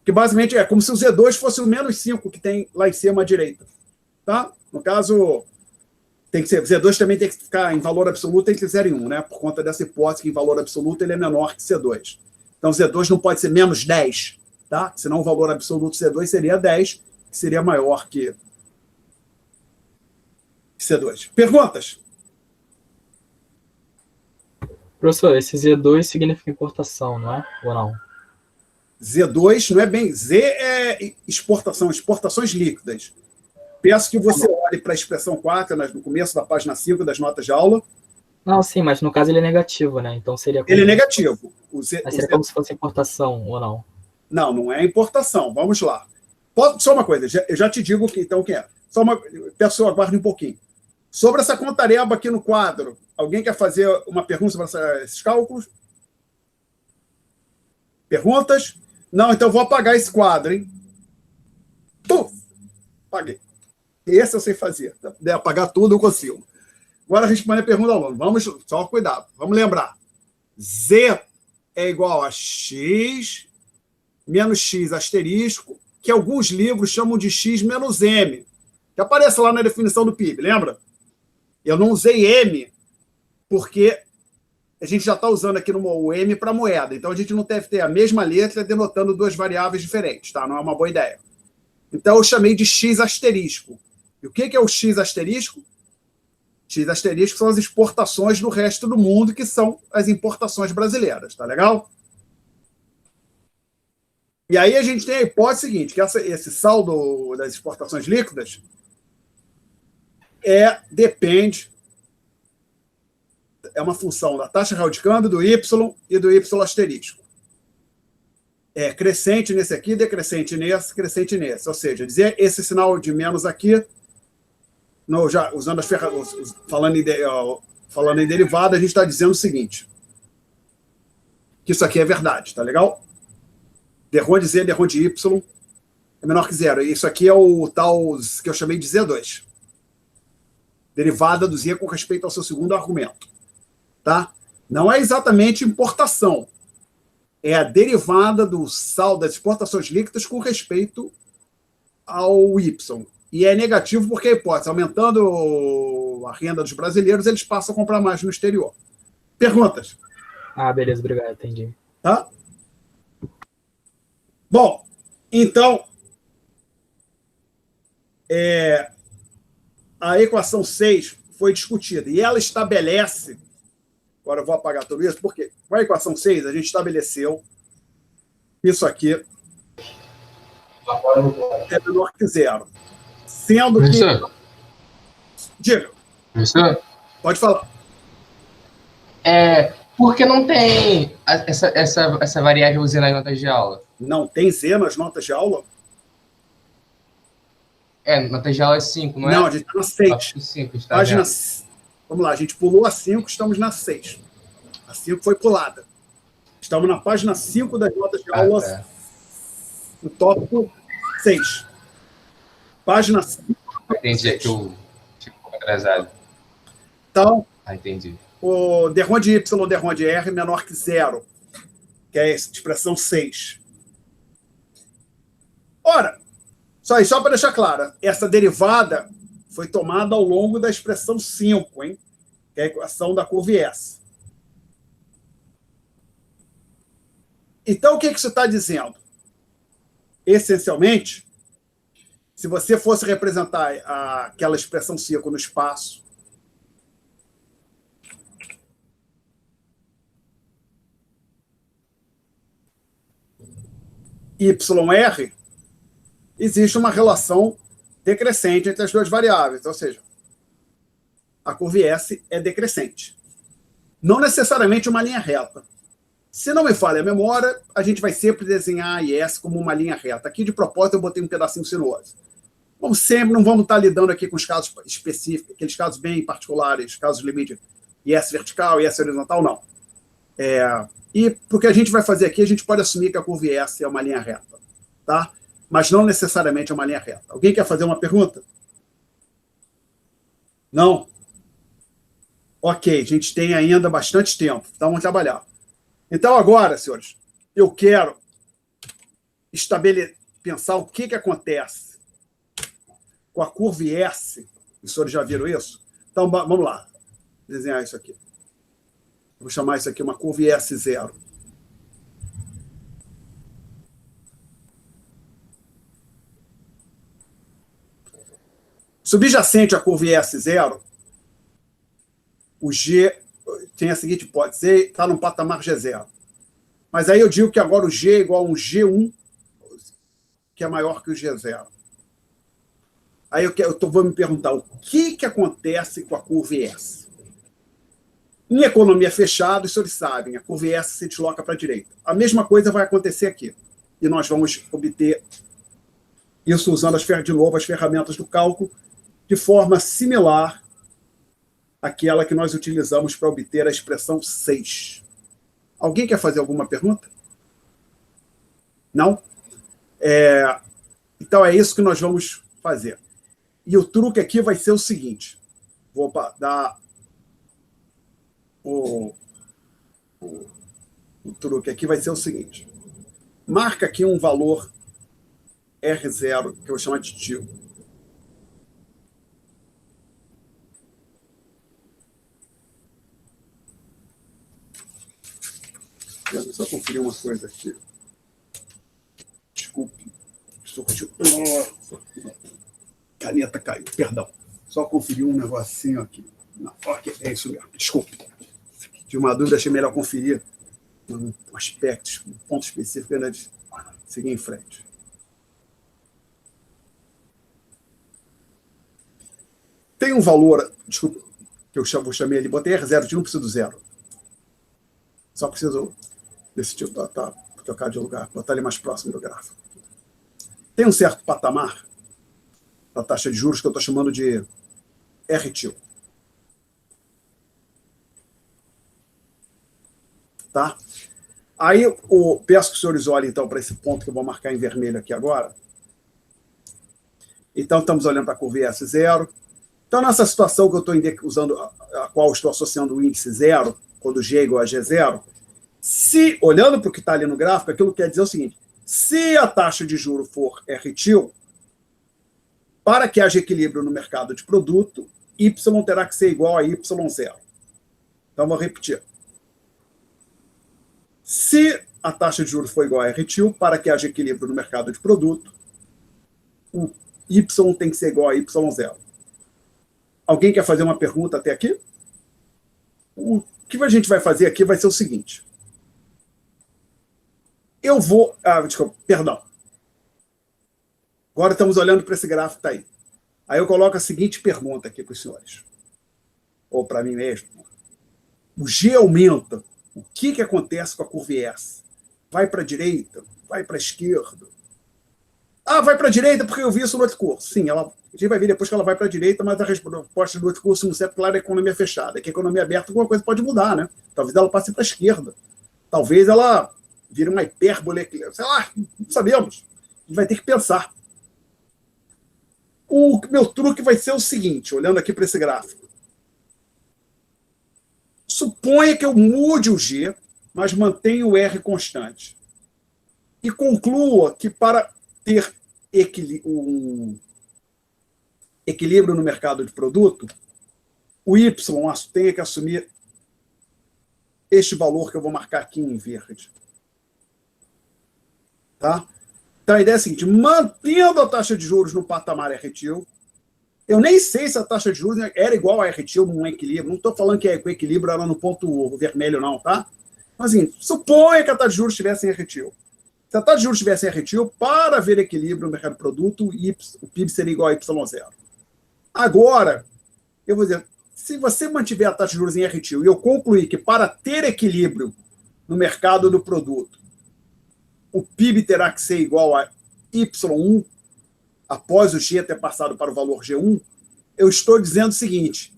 Que basicamente é como se o Z2 fosse o menos 5 que tem lá em cima à direita. Tá? No caso, tem que ser, Z2 também tem que ficar em valor absoluto, tem que ser 0 e 1, né? Por conta dessa hipótese que em valor absoluto ele é menor que C2. Então, Z2 não pode ser menos 10, tá? Senão o valor absoluto Z2 seria 10, que seria maior que C2. Perguntas? Professor, esse Z2 significa importação, não é? Ou não? Z2 não é bem... Z é exportação, exportações líquidas. Peço que você olhe para a expressão 4 no começo da página 5 das notas de aula. Não, sim, mas no caso ele é negativo, né? Então seria... Ele é negativo. Mas seria como se fosse importação, ou não? Não, não é importação. Vamos lá. Só uma coisa, eu já te digo que, então, o que é. Peço que eu aguarde um pouquinho. Sobre essa contareba aqui no quadro, alguém quer fazer uma pergunta sobre esses cálculos? Perguntas? Não, então eu vou apagar esse quadro, hein? Apaguei. Esse eu sei fazer. Se puder apagar tudo, eu consigo. Agora responde a pergunta ao aluno. Vamos, só cuidado. Vamos lembrar. Z é igual a x menos x asterisco, que alguns livros chamam de x menos m, que aparece lá na definição do PIB, lembra? Eu não usei m, porque a gente já está usando aqui o m para moeda, então a gente não deve ter a mesma letra denotando duas variáveis diferentes, tá? Não é uma boa ideia. Então eu chamei de x asterisco. E o que é o x asterisco? X asterisco são as exportações do resto do mundo, que são as importações brasileiras, tá legal? E aí a gente tem a hipótese seguinte, que esse saldo das exportações líquidas depende, é uma função da taxa real de câmbio, do y e do y asterisco. É crescente nesse aqui, decrescente nesse, crescente nesse. Ou seja, dizer esse sinal de menos aqui, já usando as ferramentas, falando em derivada, a gente está dizendo o seguinte, que isso aqui é verdade, tá legal? Derrom de Z, derrom de Y é menor que 0. Isso aqui é o tal que eu chamei de Z2. Derivada do Z com respeito ao seu segundo argumento. Tá? Não é exatamente importação. É a derivada do saldo das exportações líquidas com respeito ao Y. E é negativo porque a hipótese, aumentando a renda dos brasileiros, eles passam a comprar mais no exterior. Perguntas? Ah, beleza, obrigado, entendi. Tá? Bom, então, a equação 6 foi discutida e ela estabelece, agora eu vou apagar tudo isso, porque com a equação 6 a gente estabeleceu isso aqui é menor que zero. Sendo Professor? que... Diga. Professor? Pode falar. Por que não tem essa variável Z nas notas de aula? Não tem Z nas notas de aula? Notas de aula é 5, não é? Não, a gente está na 6. 5, está Página... vendo? Vamos lá, a gente pulou a 5, estamos na 6. A 5 foi pulada. Estamos na página 5 das notas de aula, Tá. no tópico 6. Página 5. Entendi, é que eu fico um pouco atrasado. Então, Entendi. o derrom de Y, derrom de R menor que zero, que é a expressão 6. Ora, só para deixar claro, essa derivada foi tomada ao longo da expressão 5, hein? Que é a equação da curva S. Então, o que isso está dizendo? Essencialmente, se você fosse representar aquela expressão 5 no espaço, YR, existe uma relação decrescente entre as duas variáveis, ou seja, a curva S é decrescente. Não necessariamente uma linha reta. Se não me falha a memória, a gente vai sempre desenhar a IS como uma linha reta. Aqui, de propósito, eu botei um pedacinho sinuoso. Como sempre, não vamos estar lidando aqui com os casos específicos, aqueles casos bem particulares, casos de limite IS vertical, IS horizontal, não. E porque a gente vai fazer aqui, a gente pode assumir que a curva S é uma linha reta, tá? Mas não necessariamente é uma linha reta. Alguém quer fazer uma pergunta? Não? Ok, a gente tem ainda bastante tempo, então vamos trabalhar. Então, agora, senhores, eu quero pensar o que acontece com a curva S. Os senhores já viram isso? Então, vamos lá. Desenhar isso aqui. Vou chamar isso aqui uma curva S0. Subjacente à curva S0, o G tem a seguinte hipótese, está num patamar G0. Mas aí eu digo que agora o G é igual a um G1, que é maior que o G0. Aí vou me perguntar, o que acontece com a curva S? Em economia fechada, os senhores sabem, a curva S se desloca para a direita. A mesma coisa vai acontecer aqui. E nós vamos obter isso usando, de novo, as ferramentas do cálculo, de forma similar àquela que nós utilizamos para obter a expressão 6. Alguém quer fazer alguma pergunta? Não? Então, é isso que nós vamos fazer. E o truque aqui vai ser o seguinte. Vou dar o truque aqui vai ser o seguinte. Marca aqui um valor R0, que eu vou chamar de tio. Deixa eu só conferir uma coisa aqui. Desculpe. Caneta caiu, perdão. Só conferir um negocinho aqui. Não, ok, é isso mesmo. Desculpe. De uma dúvida, achei melhor conferir um aspecto, um ponto específico antes de seguir em frente. Tem um valor, desculpa, que eu chamei ali, botei R0, não preciso do zero. Só preciso desse tipo, trocar de lugar, botar ele mais próximo do gráfico. Tem um certo patamar da taxa de juros que eu estou chamando de R-til. Tá? Aí eu peço que os senhores olhem então para esse ponto que eu vou marcar em vermelho aqui agora. Então, estamos olhando para a curva S0. Então, nessa situação que eu estou usando, a qual estou associando o índice 0, quando G é igual a G0, se, olhando para o que está ali no gráfico, aquilo quer dizer o seguinte: se a taxa de juros for R-til, para que haja equilíbrio no mercado de produto, Y terá que ser igual a Y0. Então, vou repetir. Se a taxa de juros for igual a R-til, para que haja equilíbrio no mercado de produto, o Y tem que ser igual a Y0. Alguém quer fazer uma pergunta até aqui? O que a gente vai fazer aqui vai ser o seguinte. Eu vou... desculpa, perdão. Agora estamos olhando para esse gráfico que está aí. Aí eu coloco a seguinte pergunta aqui para os senhores. Ou para mim mesmo. O G aumenta. O que acontece com a curva S? Vai para a direita? Vai para a esquerda? Vai para a direita porque eu vi isso no outro curso. Sim, a gente vai ver depois que ela vai para a direita, mas a resposta do outro curso não serve, claro, é economia fechada. É que a economia aberta, alguma coisa pode mudar, né? Talvez ela passe para a esquerda. Talvez ela vire uma hipérbole, sei lá, não sabemos. A gente vai ter que pensar. O meu truque vai ser o seguinte, olhando aqui para esse gráfico. Suponha que eu mude o G, mas mantenha o R constante. E conclua que para ter um equilíbrio no mercado de produto, o Y tenha que assumir este valor que eu vou marcar aqui em verde. Tá? Então, a ideia é a seguinte: mantendo a taxa de juros no patamar R-til, eu nem sei se a taxa de juros era igual a R-til num equilíbrio, não estou falando que o equilíbrio era no ponto vermelho, não, tá? Mas, assim, suponha que a taxa de juros estivesse em R-til. Se a taxa de juros estivesse em R-til, para haver equilíbrio no mercado de produto, o PIB seria igual a Y0. Agora, eu vou dizer, se você mantiver a taxa de juros em R-til e eu concluir que para ter equilíbrio no mercado do produto, o PIB terá que ser igual a Y1, após o G ter passado para o valor G1, eu estou dizendo o seguinte: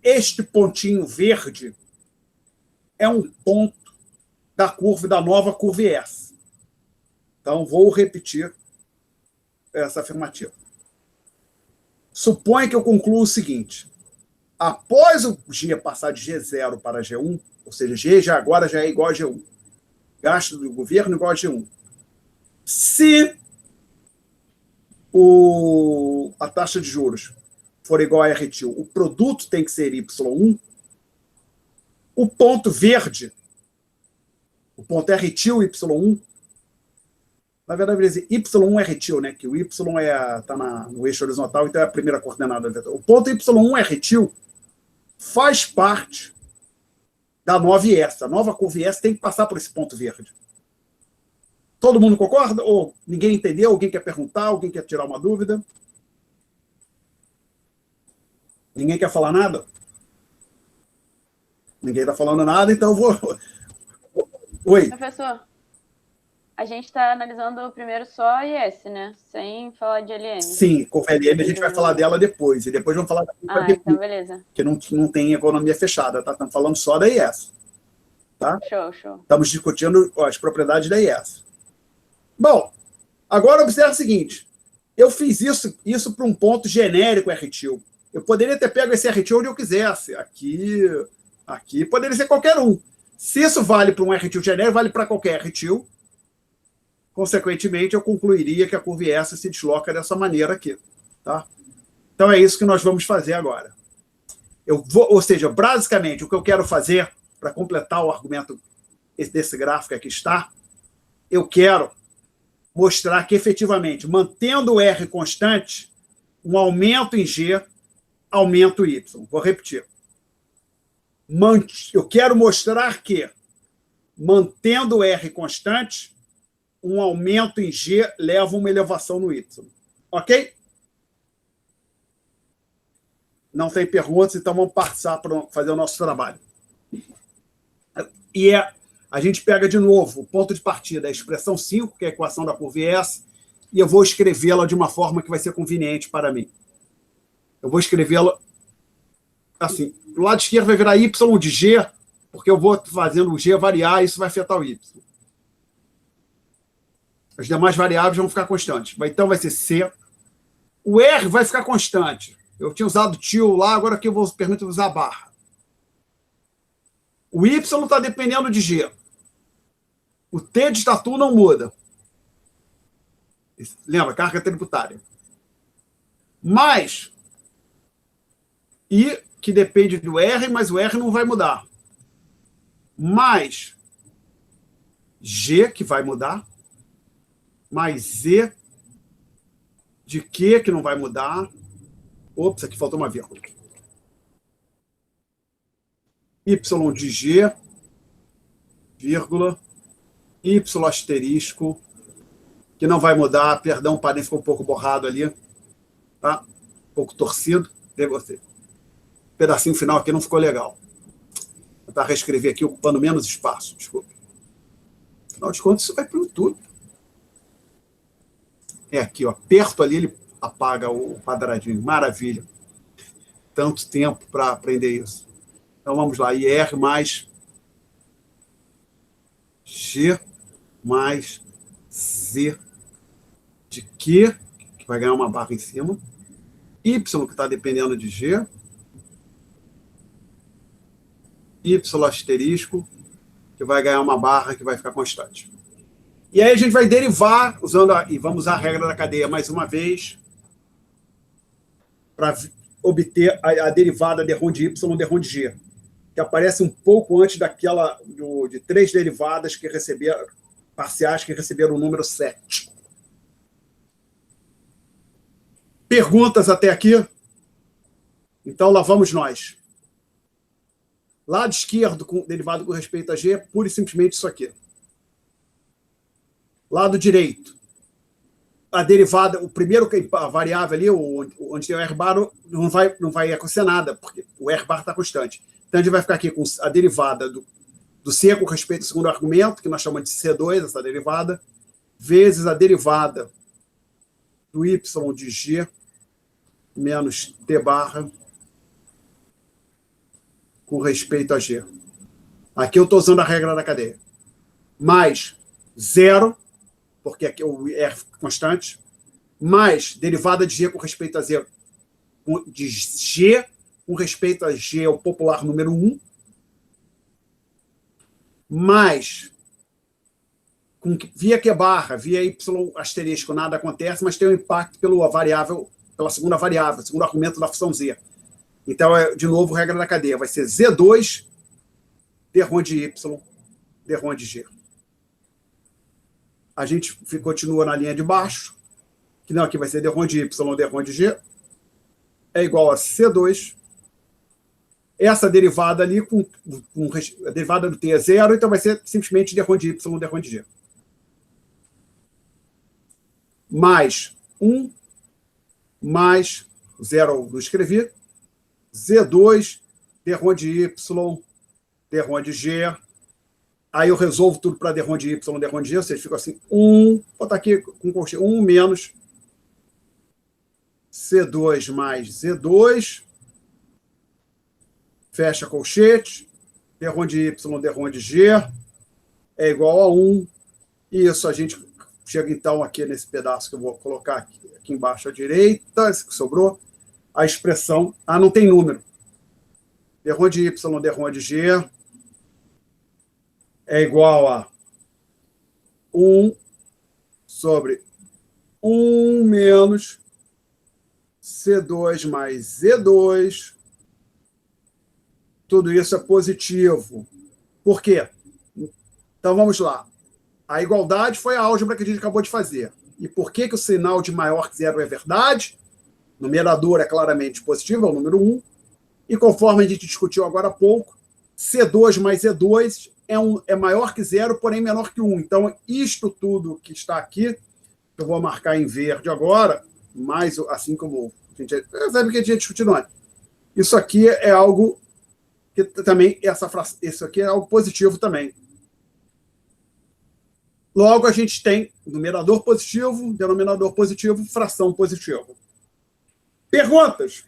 este pontinho verde é um ponto da curva, da nova curva S. Então, vou repetir essa afirmativa. Suponha que eu concluo o seguinte: após o G passar de G0 para G1, ou seja, G agora já é igual a G1, gasto do governo igual a G1. Se a taxa de juros for igual a R-til, o produto tem que ser Y1, o ponto verde, o ponto R-til Y1, na verdade, eu dizer Y1 R-til, né? Que o Y está no eixo horizontal, então é a primeira coordenada. O ponto Y1 R-til faz parte da nova IS. A nova curva IS tem que passar por esse ponto verde. Todo mundo concorda? Ou ninguém entendeu? Alguém quer perguntar? Alguém quer tirar uma dúvida? Ninguém quer falar nada? Ninguém está falando nada, então eu vou... Oi. Professor, a gente está analisando primeiro só a IS, né? Sem falar de LM. Sim, com a LM a gente vai falar dela depois. E depois vamos falar da então beleza. Que não tem economia fechada, tá? Estamos falando só da IS. Tá? Show. Estamos discutindo as propriedades da IS. Bom, agora observe o seguinte. Eu fiz isso para um ponto genérico R-til. Eu poderia ter pego esse R-til onde eu quisesse. Aqui poderia ser qualquer um. Se isso vale para um R-til genérico, vale para qualquer R-til. Consequentemente, eu concluiria que a curva IS se desloca dessa maneira aqui. Tá? Então, é isso que nós vamos fazer agora. Ou seja, basicamente, o que eu quero fazer, para completar o argumento desse gráfico aqui está, eu quero mostrar que, efetivamente, mantendo o R constante, um aumento em G aumenta o Y. Vou repetir. Eu quero mostrar que, mantendo o R constante, um aumento em G leva a uma elevação no Y. Ok? Não tem perguntas, então vamos passar para fazer o nosso trabalho. E a gente pega de novo o ponto de partida, a expressão 5, que é a equação da curva S, e eu vou escrevê-la de uma forma que vai ser conveniente para mim. Eu vou escrevê-la assim. Do lado esquerdo vai virar Y de G, porque eu vou fazendo o G variar, e isso vai afetar o Y. As demais variáveis vão ficar constantes. Então vai ser C. O R vai ficar constante. Eu tinha usado til lá, agora aqui eu vou permitir usar barra. O Y está dependendo de G. O T de tatu não muda. Lembra? Carga tributária. Mais I, que depende do R, mas o R não vai mudar. Mais G, que vai mudar. Mais Z de Q, que não vai mudar. Ops, aqui faltou uma vírgula. Y de G, vírgula, Y asterisco, que não vai mudar. Perdão, o padrão ficou um pouco borrado ali. Tá? Um pouco torcido. O pedacinho final aqui não ficou legal. Vou tentar reescrever aqui, ocupando menos espaço. Desculpa. Afinal de contas, isso vai para o YouTube. É aqui, ó. Aperto ali, ele apaga o quadradinho. Maravilha. Tanto tempo para aprender isso. Então, vamos lá. IR mais G mais Z de Q, que vai ganhar uma barra em cima. Y, que está dependendo de G. Y asterisco, que vai ganhar uma barra que vai ficar constante. E aí a gente vai derivar, e vamos usar a regra da cadeia mais uma vez, para obter a derivada de ρ de Y, de ρ de G, que aparece um pouco antes daquela de 3 derivadas que receberam, parciais que receberam o número 7. Perguntas até aqui? Então, lá vamos nós. Lado esquerdo, derivado com respeito a G, pura e simplesmente isso aqui. Lado direito, a derivada, o primeiro, a variável ali, onde tem o R bar, não vai acontecer nada, porque o R bar está constante. Então, a gente vai ficar aqui com a derivada do C com respeito ao segundo argumento, que nós chamamos de C2, essa derivada, vezes a derivada do Y de G menos T barra com respeito a G. Aqui eu estou usando a regra da cadeia. Mais 0, porque aqui o R é constante, mais derivada de G com respeito a 0, de G com respeito a G é o popular número 1, mais via Q barra, via Y asterisco, nada acontece, mas tem um impacto pela segunda variável, segundo argumento da função Z. Então, de novo, regra da cadeia. Vai ser Z2, d de Y, d de G. A gente continua na linha de baixo, que não, aqui vai ser d de Y, d de G, é igual a C2. Essa derivada ali, a derivada do T é 0, então vai ser simplesmente d de Y, d de G. Mais 1, mais 0, eu não escrevi, Z2, d de Y, d de G. Aí eu resolvo tudo para d de Y, d de G, ou seja, fica assim, 1, vou botar aqui com colchetes, 1 menos C2 mais Z2, fecha colchete, d de Y, d de G, é igual a 1, e isso a gente chega então aqui nesse pedaço que eu vou colocar aqui embaixo à direita, esse que sobrou, a expressão, não tem número, d de Y, d de G, é igual a 1 sobre 1 menos C2 mais Z2. Tudo isso é positivo. Por quê? Então, vamos lá. A igualdade foi a álgebra que a gente acabou de fazer. E por que o sinal de maior que 0 é verdade? O numerador é claramente positivo, é o número 1. E conforme a gente discutiu agora há pouco, C2 mais Z2 é maior que 0, porém menor que 1. Então, isto tudo que está aqui, eu vou marcar em verde agora, mas assim como a gente sabe que a gente discutiu antes. Isso aqui é algo que também, isso aqui é algo positivo também. Logo, a gente tem numerador positivo, denominador positivo, fração positiva. Perguntas?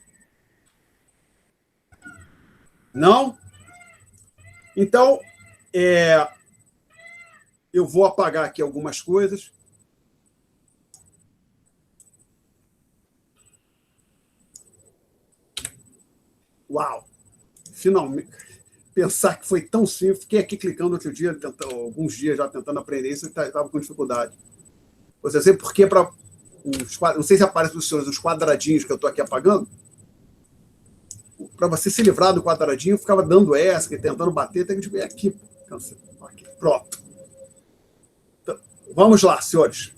Não? Então, eu vou apagar aqui algumas coisas. Uau! Finalmente. pensar que foi tão simples. Fiquei aqui clicando outro dia, alguns dias já tentando aprender isso, e estava com dificuldade. Você sabe por que para não sei se aparece para os senhores os quadradinhos que eu estou aqui apagando. Para você se livrar do quadradinho, eu ficava dando essa, tentando bater, tem que ver aqui. Aqui. Pronto. Então, vamos lá, senhores.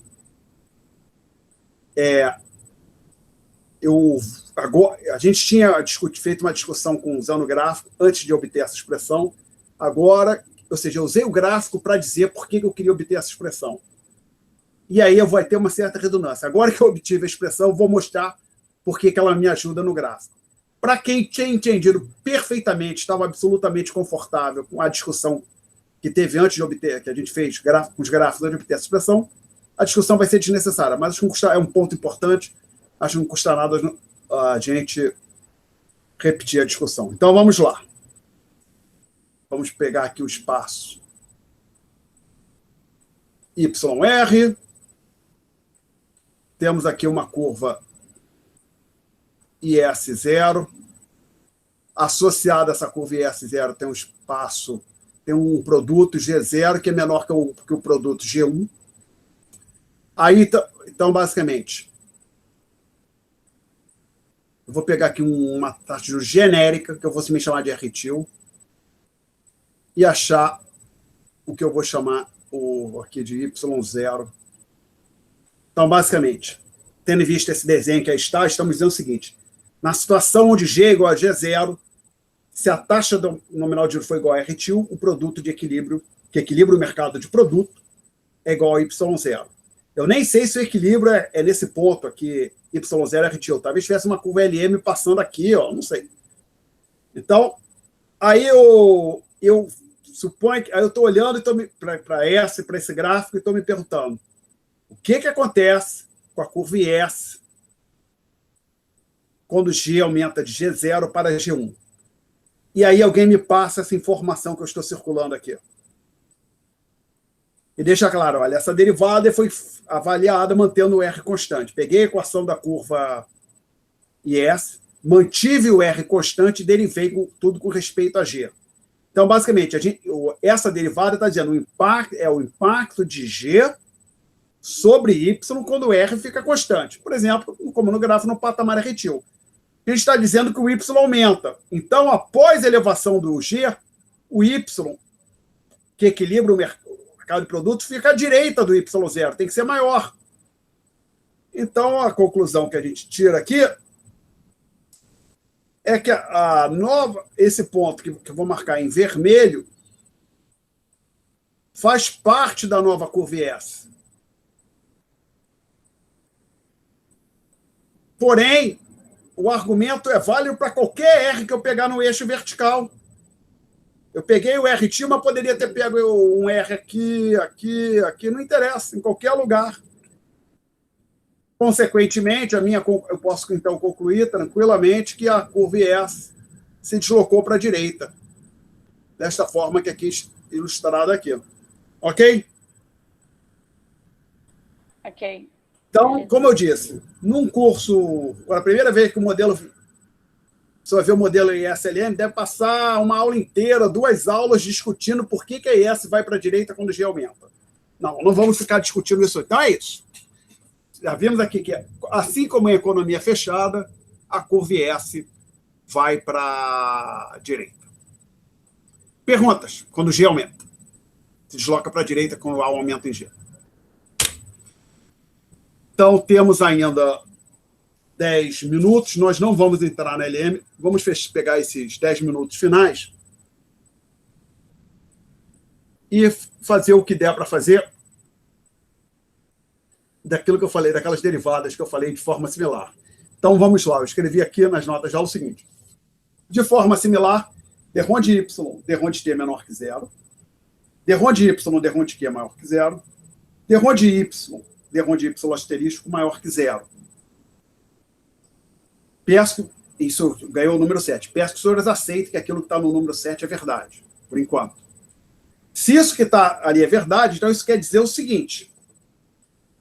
A gente tinha feito uma discussão usando o gráfico antes de obter essa expressão. Agora, ou seja, eu usei o gráfico para dizer por que eu queria obter essa expressão. E aí eu vou ter uma certa redundância. Agora que eu obtive a expressão, eu vou mostrar por que ela me ajuda no gráfico. Para quem tinha entendido perfeitamente, estava absolutamente confortável com a discussão que teve antes de obter, que a gente fez com os gráficos antes de obter essa expressão, a discussão vai ser desnecessária, mas acho que é um ponto importante, acho que não custa nada a gente repetir a discussão. Então, vamos lá. Vamos pegar aqui o espaço YR. Temos aqui uma curva IS0. Associada a essa curva IS0 tem um espaço, tem um produto G0 que é menor que o produto G1. Aí, então, basicamente, eu vou pegar aqui uma taxa de juros genérica, que eu vou me chamar de R-til, e achar o que eu vou chamar aqui de Y0. Então, basicamente, tendo em vista esse desenho que aí está, estamos dizendo o seguinte: na situação onde G é igual a G0, se a taxa nominal de juros for igual a R-til, o produto de equilíbrio, que equilibra o mercado de produto, é igual a Y0. Eu nem sei se o equilíbrio é nesse ponto aqui, Y0 é R-til. Talvez tivesse uma curva LM passando aqui, ó, não sei. Então, aí eu suponho que aí eu estou olhando para esse gráfico e estou me perguntando o que acontece com a curva IS quando G aumenta de G0 para G1. E aí alguém me passa essa informação que eu estou circulando aqui. E deixa claro, olha, essa derivada foi avaliada mantendo o R constante. Peguei a equação da curva IS, mantive o R constante e derivei tudo com respeito a G. Então, basicamente, essa derivada está dizendo o impacto de G sobre Y quando o R fica constante. Por exemplo, como no gráfico no patamar R-til. A gente está dizendo que o Y aumenta. Então, após a elevação do G, o Y, que equilibra o mercado de produto, fica à direita do Y0, tem que ser maior. Então, a conclusão que a gente tira aqui é que esse ponto que eu vou marcar em vermelho faz parte da nova curva IS. Porém, o argumento é válido para qualquer R que eu pegar no eixo vertical. Eu peguei o R-til, mas poderia ter pego um R aqui, não interessa, em qualquer lugar. Consequentemente, eu posso, então, concluir tranquilamente que a curva IS se deslocou para a direita. Desta forma que aqui ilustrado aqui. Ok? Ok. Então, como eu disse, num curso, a primeira vez que você vai ver o modelo ISLM, deve passar uma aula inteira, 2 aulas discutindo por que a IS vai para a direita quando o G aumenta. Não vamos ficar discutindo isso. Então é isso. Já vimos aqui que, assim como em economia fechada, a curva IS vai para a direita. Perguntas, quando o G aumenta. Se desloca para a direita quando há um aumento em G. Então, temos ainda 10 minutos. Nós não vamos entrar na LM. Vamos pegar esses 10 minutos finais e fazer o que der para fazer daquilo que eu falei, daquelas derivadas que eu falei de forma similar. Então, vamos lá. Eu escrevi aqui nas notas já o seguinte. De forma similar, derrom de Y, derrom de T é menor que 0. Derrom de Y, derrom de Q é maior que 0. Derrom de Y, derrom de Y asterisco maior que 0. Peço que isso ganhou o número 7. Peço que os senhores aceitem que aquilo que está no número 7 é verdade, por enquanto. Se isso que está ali é verdade, então isso quer dizer o seguinte: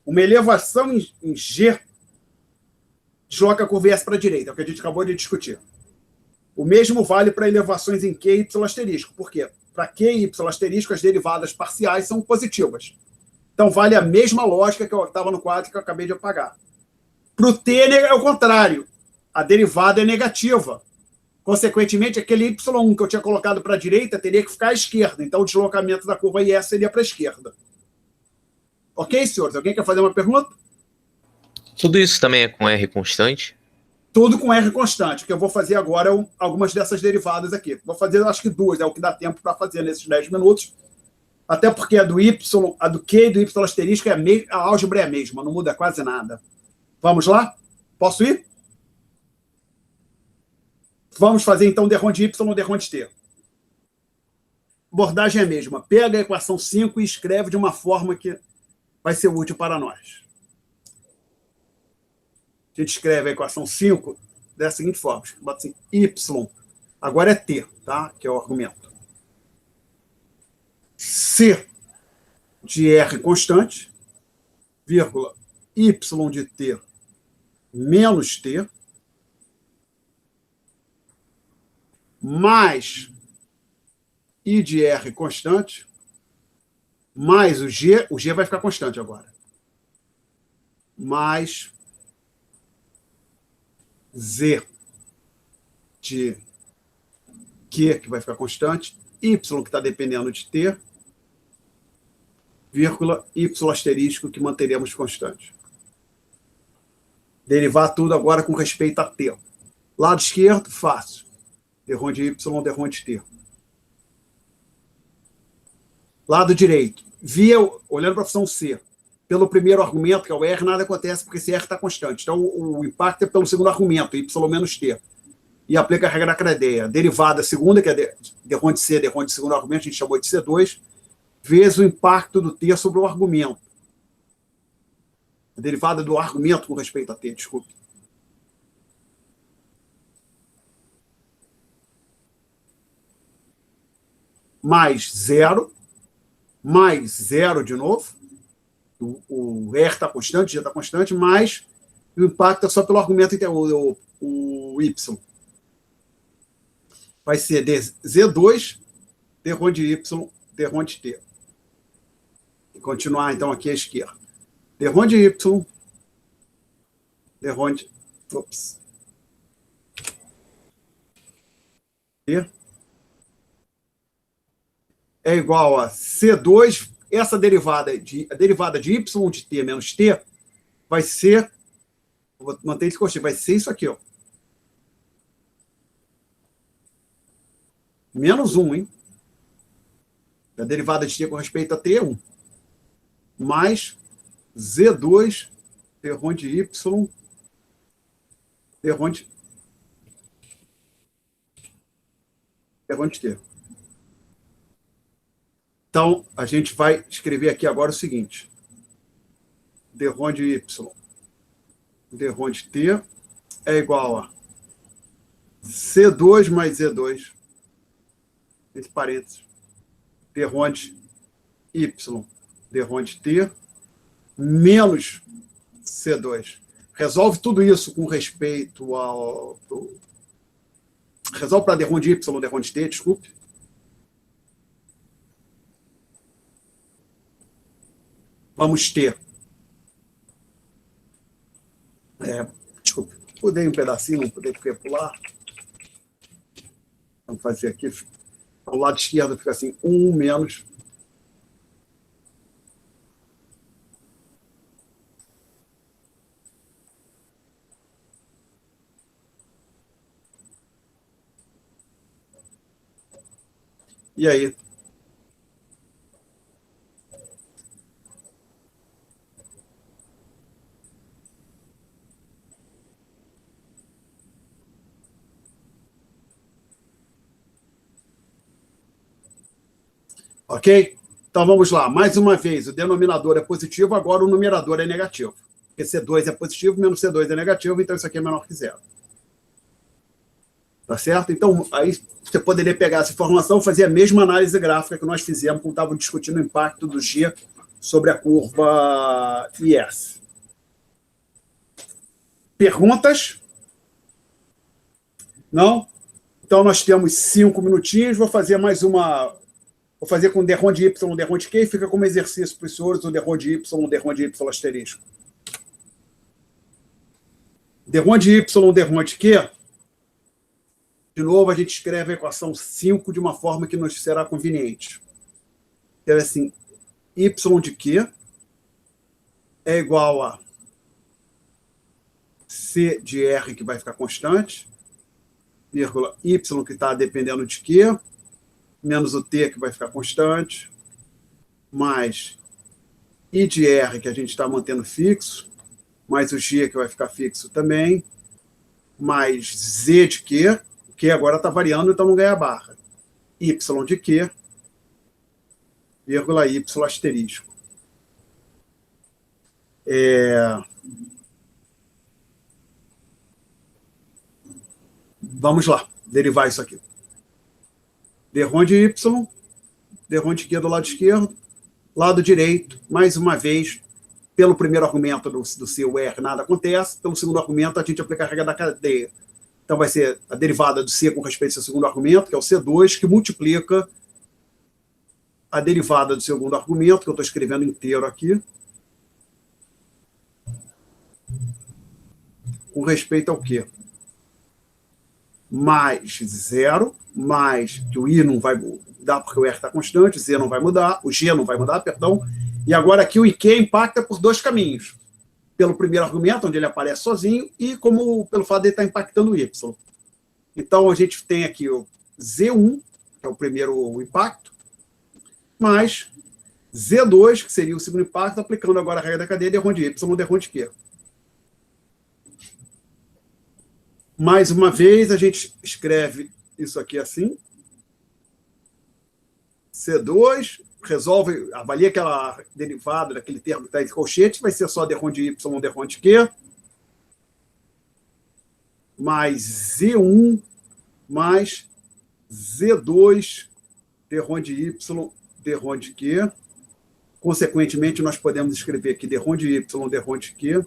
uma elevação em G desloca a curva IS para a direita, é o que a gente acabou de discutir. O mesmo vale para elevações em Q e Y asterisco. Por quê? Para Q e Y asterisco, as derivadas parciais são positivas. Então, vale a mesma lógica que eu estava no quadro que eu acabei de apagar. Para o T é o contrário. A derivada é negativa. Consequentemente, aquele Y1 que eu tinha colocado para a direita teria que ficar à esquerda. Então, o deslocamento da curva IS seria para a esquerda. Ok, senhores? Alguém quer fazer uma pergunta? Tudo isso também é com R constante? Tudo com R constante. O que eu vou fazer agora é algumas dessas derivadas aqui. Vou fazer, acho que 2, é o que dá tempo para fazer nesses 10 minutos. Até porque a do Y, a do Q e do Y asterisco, a álgebra é a mesma, não muda quase nada. Vamos lá? Posso ir? Vamos fazer, então, derrom de Y, derrom de T. Abordagem é a mesma. Pega a equação 5 e escreve de uma forma que vai ser útil para nós. A gente escreve a equação 5 da seguinte forma. Bota assim, Y. Agora é T, tá? Que é o argumento. C de R constante, vírgula, Y de T menos T, mais I de R constante, mais o G vai ficar constante agora, mais Z de Q, que vai ficar constante, Y, que está dependendo de T, vírgula, Y asterisco, que manteremos constante. Derivar tudo agora com respeito a T. Lado esquerdo, fácil. Derrom de Y, derrom de T. Lado direito, olhando para a função C, pelo primeiro argumento, que é o R, nada acontece porque esse R está constante. Então, o impacto é pelo segundo argumento, Y menos T. E aplica a regra da cadeia. Derivada segunda, que é derrom de C, derrom de segundo argumento, a gente chamou de C2, vezes o impacto do T sobre o argumento. A derivada do argumento com respeito a T, desculpe. Mais zero de novo. O R está constante, o G está constante, mais o impacto é só pelo argumento o Y. Vai ser Z2, derrom de Y, derrom de T. E continuar, então, aqui à esquerda. Derrom de Y, derrom de... T é igual a C2, essa derivada de Y de T menos T vai ser, vou manter esse constante, vai ser isso aqui, ó. Menos 1, hein? A derivada de T com respeito a T é 1. Mais Z2, derrom de Y, derrom de T. Então, a gente vai escrever aqui agora o seguinte. Derrom de Y, derrom de T é igual a C2 mais Z2, entre parênteses, derrom de Y, derrom de T, menos C2. Resolve tudo isso com respeito ao... Resolve para derrom de Y, derrom de T, desculpe. Vamos ter... desculpe, pulei um pedacinho, não pulei porque ia pular. Vamos fazer aqui. Ao lado esquerdo fica assim, 1 menos... E aí? Ok? Então vamos lá. Mais uma vez, o denominador é positivo, agora o numerador é negativo. Porque C2 é positivo, menos C2 é negativo, então isso aqui é menor que zero. Tá certo? Então, aí você poderia pegar essa informação e fazer a mesma análise gráfica que nós fizemos quando estávamos discutindo o impacto do G sobre a curva IS. Perguntas? Não? Então, nós temos 5 minutinhos. Vou fazer mais uma. Vou fazer com derrom de Y, derrom de Q, e fica como exercício para os senhores o derrom de Y, derrom de Y asterisco. Derrom de Y, derrom de Q. De novo, a gente escreve a equação 5 de uma forma que nos será conveniente. Então, é assim, Y de Q é igual a C de R, que vai ficar constante, vírgula Y, que está dependendo de Q, menos o T, que vai ficar constante, mais I de R, que a gente está mantendo fixo, mais o G, que vai ficar fixo também, mais Z de Q, que agora está variando, então não ganha barra. Y de Q, vírgula Y asterisco. Vamos lá, derivar isso aqui. Derrom de Y, derrom de Q do lado esquerdo, lado direito, mais uma vez, pelo primeiro argumento do C, o R, nada acontece, pelo segundo argumento, a gente aplica a regra da cadeia. Então, vai ser a derivada do C com respeito ao segundo argumento, que é o C2, que multiplica a derivada do segundo argumento, que eu estou escrevendo inteiro aqui, com respeito ao quê? Mais 0, mais que o I não vai mudar porque o R está constante, o Z não vai mudar, o G não vai mudar, perdão. E agora aqui o IQ impacta por 2 caminhos. Pelo primeiro argumento, onde ele aparece sozinho, e como pelo fato de ele estar impactando o Y. Então, a gente tem aqui o Z1, que é o primeiro impacto, mais Z2, que seria o segundo impacto, aplicando agora a regra da cadeia, derrom de Y, derrom de Q. Mais uma vez, a gente escreve isso aqui assim. C2, resolve, avalia aquela derivada daquele termo que está em colchete, vai ser só derrom de Y, derrom de Q. Mais Z1, mais Z2, derrom de Y, derrom de Q. Consequentemente, nós podemos escrever que derrom de Y, derrom de Q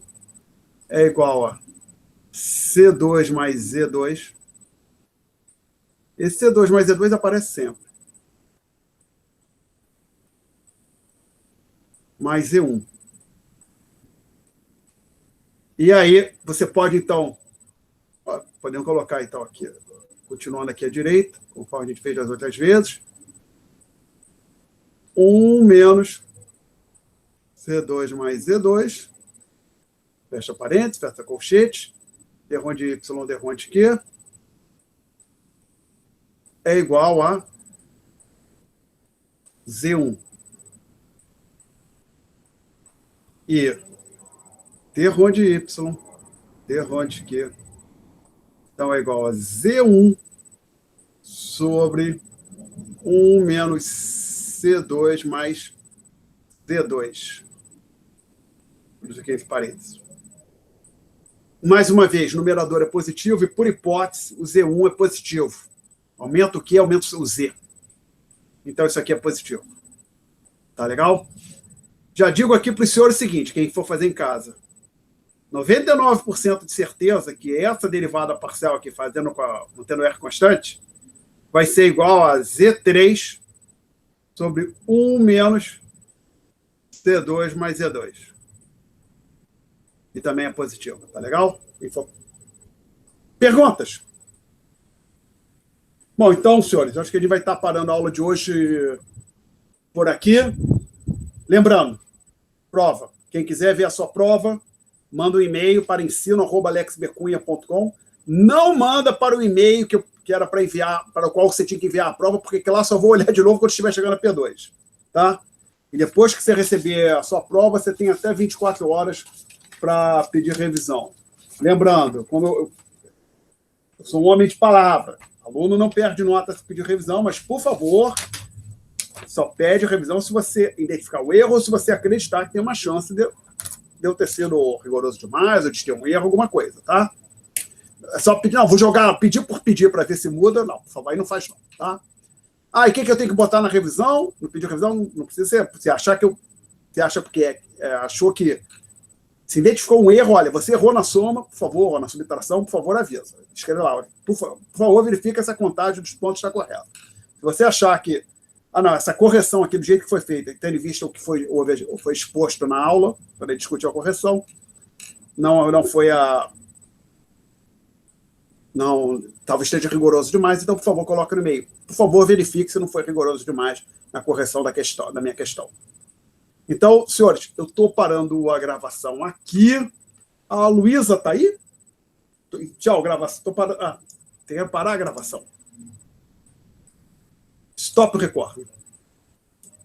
é igual a C2 mais Z2. Esse C2 mais Z2 aparece sempre. Mais Z1. E aí, você pode, então... Podemos colocar, então, aqui, continuando aqui à direita, conforme a gente fez das outras vezes. 1 menos C2 mais Z2. Fecha parênteses, fecha colchete. Derrom de Y, derrom de Q, é igual a Z1. E derrom de Y, derrom de Q, então é igual a Z1 sobre 1 menos C2 mais Z2. Por isso aqui entre parênteses. Mais uma vez, o numerador é positivo e, por hipótese, o Z1 é positivo. Aumenta o Q, aumenta o Z. Então, isso aqui é positivo. Tá legal? Já digo aqui para o senhor o seguinte, quem for fazer em casa. 99% de certeza que essa derivada parcial aqui, mantendo o R constante, vai ser igual a Z3 sobre 1 menos C2 mais Z2. E também é positivo, tá legal? Perguntas? Bom, então, senhores, acho que a gente vai estar parando a aula de hoje por aqui. Lembrando, prova. Quem quiser ver a sua prova, manda um e-mail para ensino@alexbecunha.com. Não manda para o e-mail que era para enviar, para o qual você tinha que enviar a prova, porque lá só vou olhar de novo quando estiver chegando a P2. Tá? E depois que você receber a sua prova, você tem até 24 horas para pedir revisão. Lembrando, como eu sou um homem de palavra, aluno não perde nota se pedir revisão, mas, por favor, só pede revisão se você identificar o erro ou se você acreditar que tem uma chance de eu ter sido rigoroso demais ou de ter um erro, alguma coisa, tá? É só pedir, não, vou jogar, pedir por pedir para ver se muda, não, só vai e não faz não, tá? Ah, e o que eu tenho que botar na revisão? No pedir revisão, não precisa ser, você achar que você acha porque achou que Se identificou um erro, olha, você errou na soma, por favor, ou na subtração, por favor, avisa. Escreve lá, por favor, verifica se a contagem dos pontos está correta. Se você achar que, não, essa correção aqui do jeito que foi feita, tendo em vista o que foi exposto na aula, quando a gente discutiu a correção, não foi talvez esteja rigoroso demais, então, por favor, coloque no e-mail. Por favor, verifique se não foi rigoroso demais na correção da minha questão. Então, senhores, eu estou parando a gravação aqui. A Luísa está aí? Tchau, gravação. Tem que parar a gravação. Stop o record.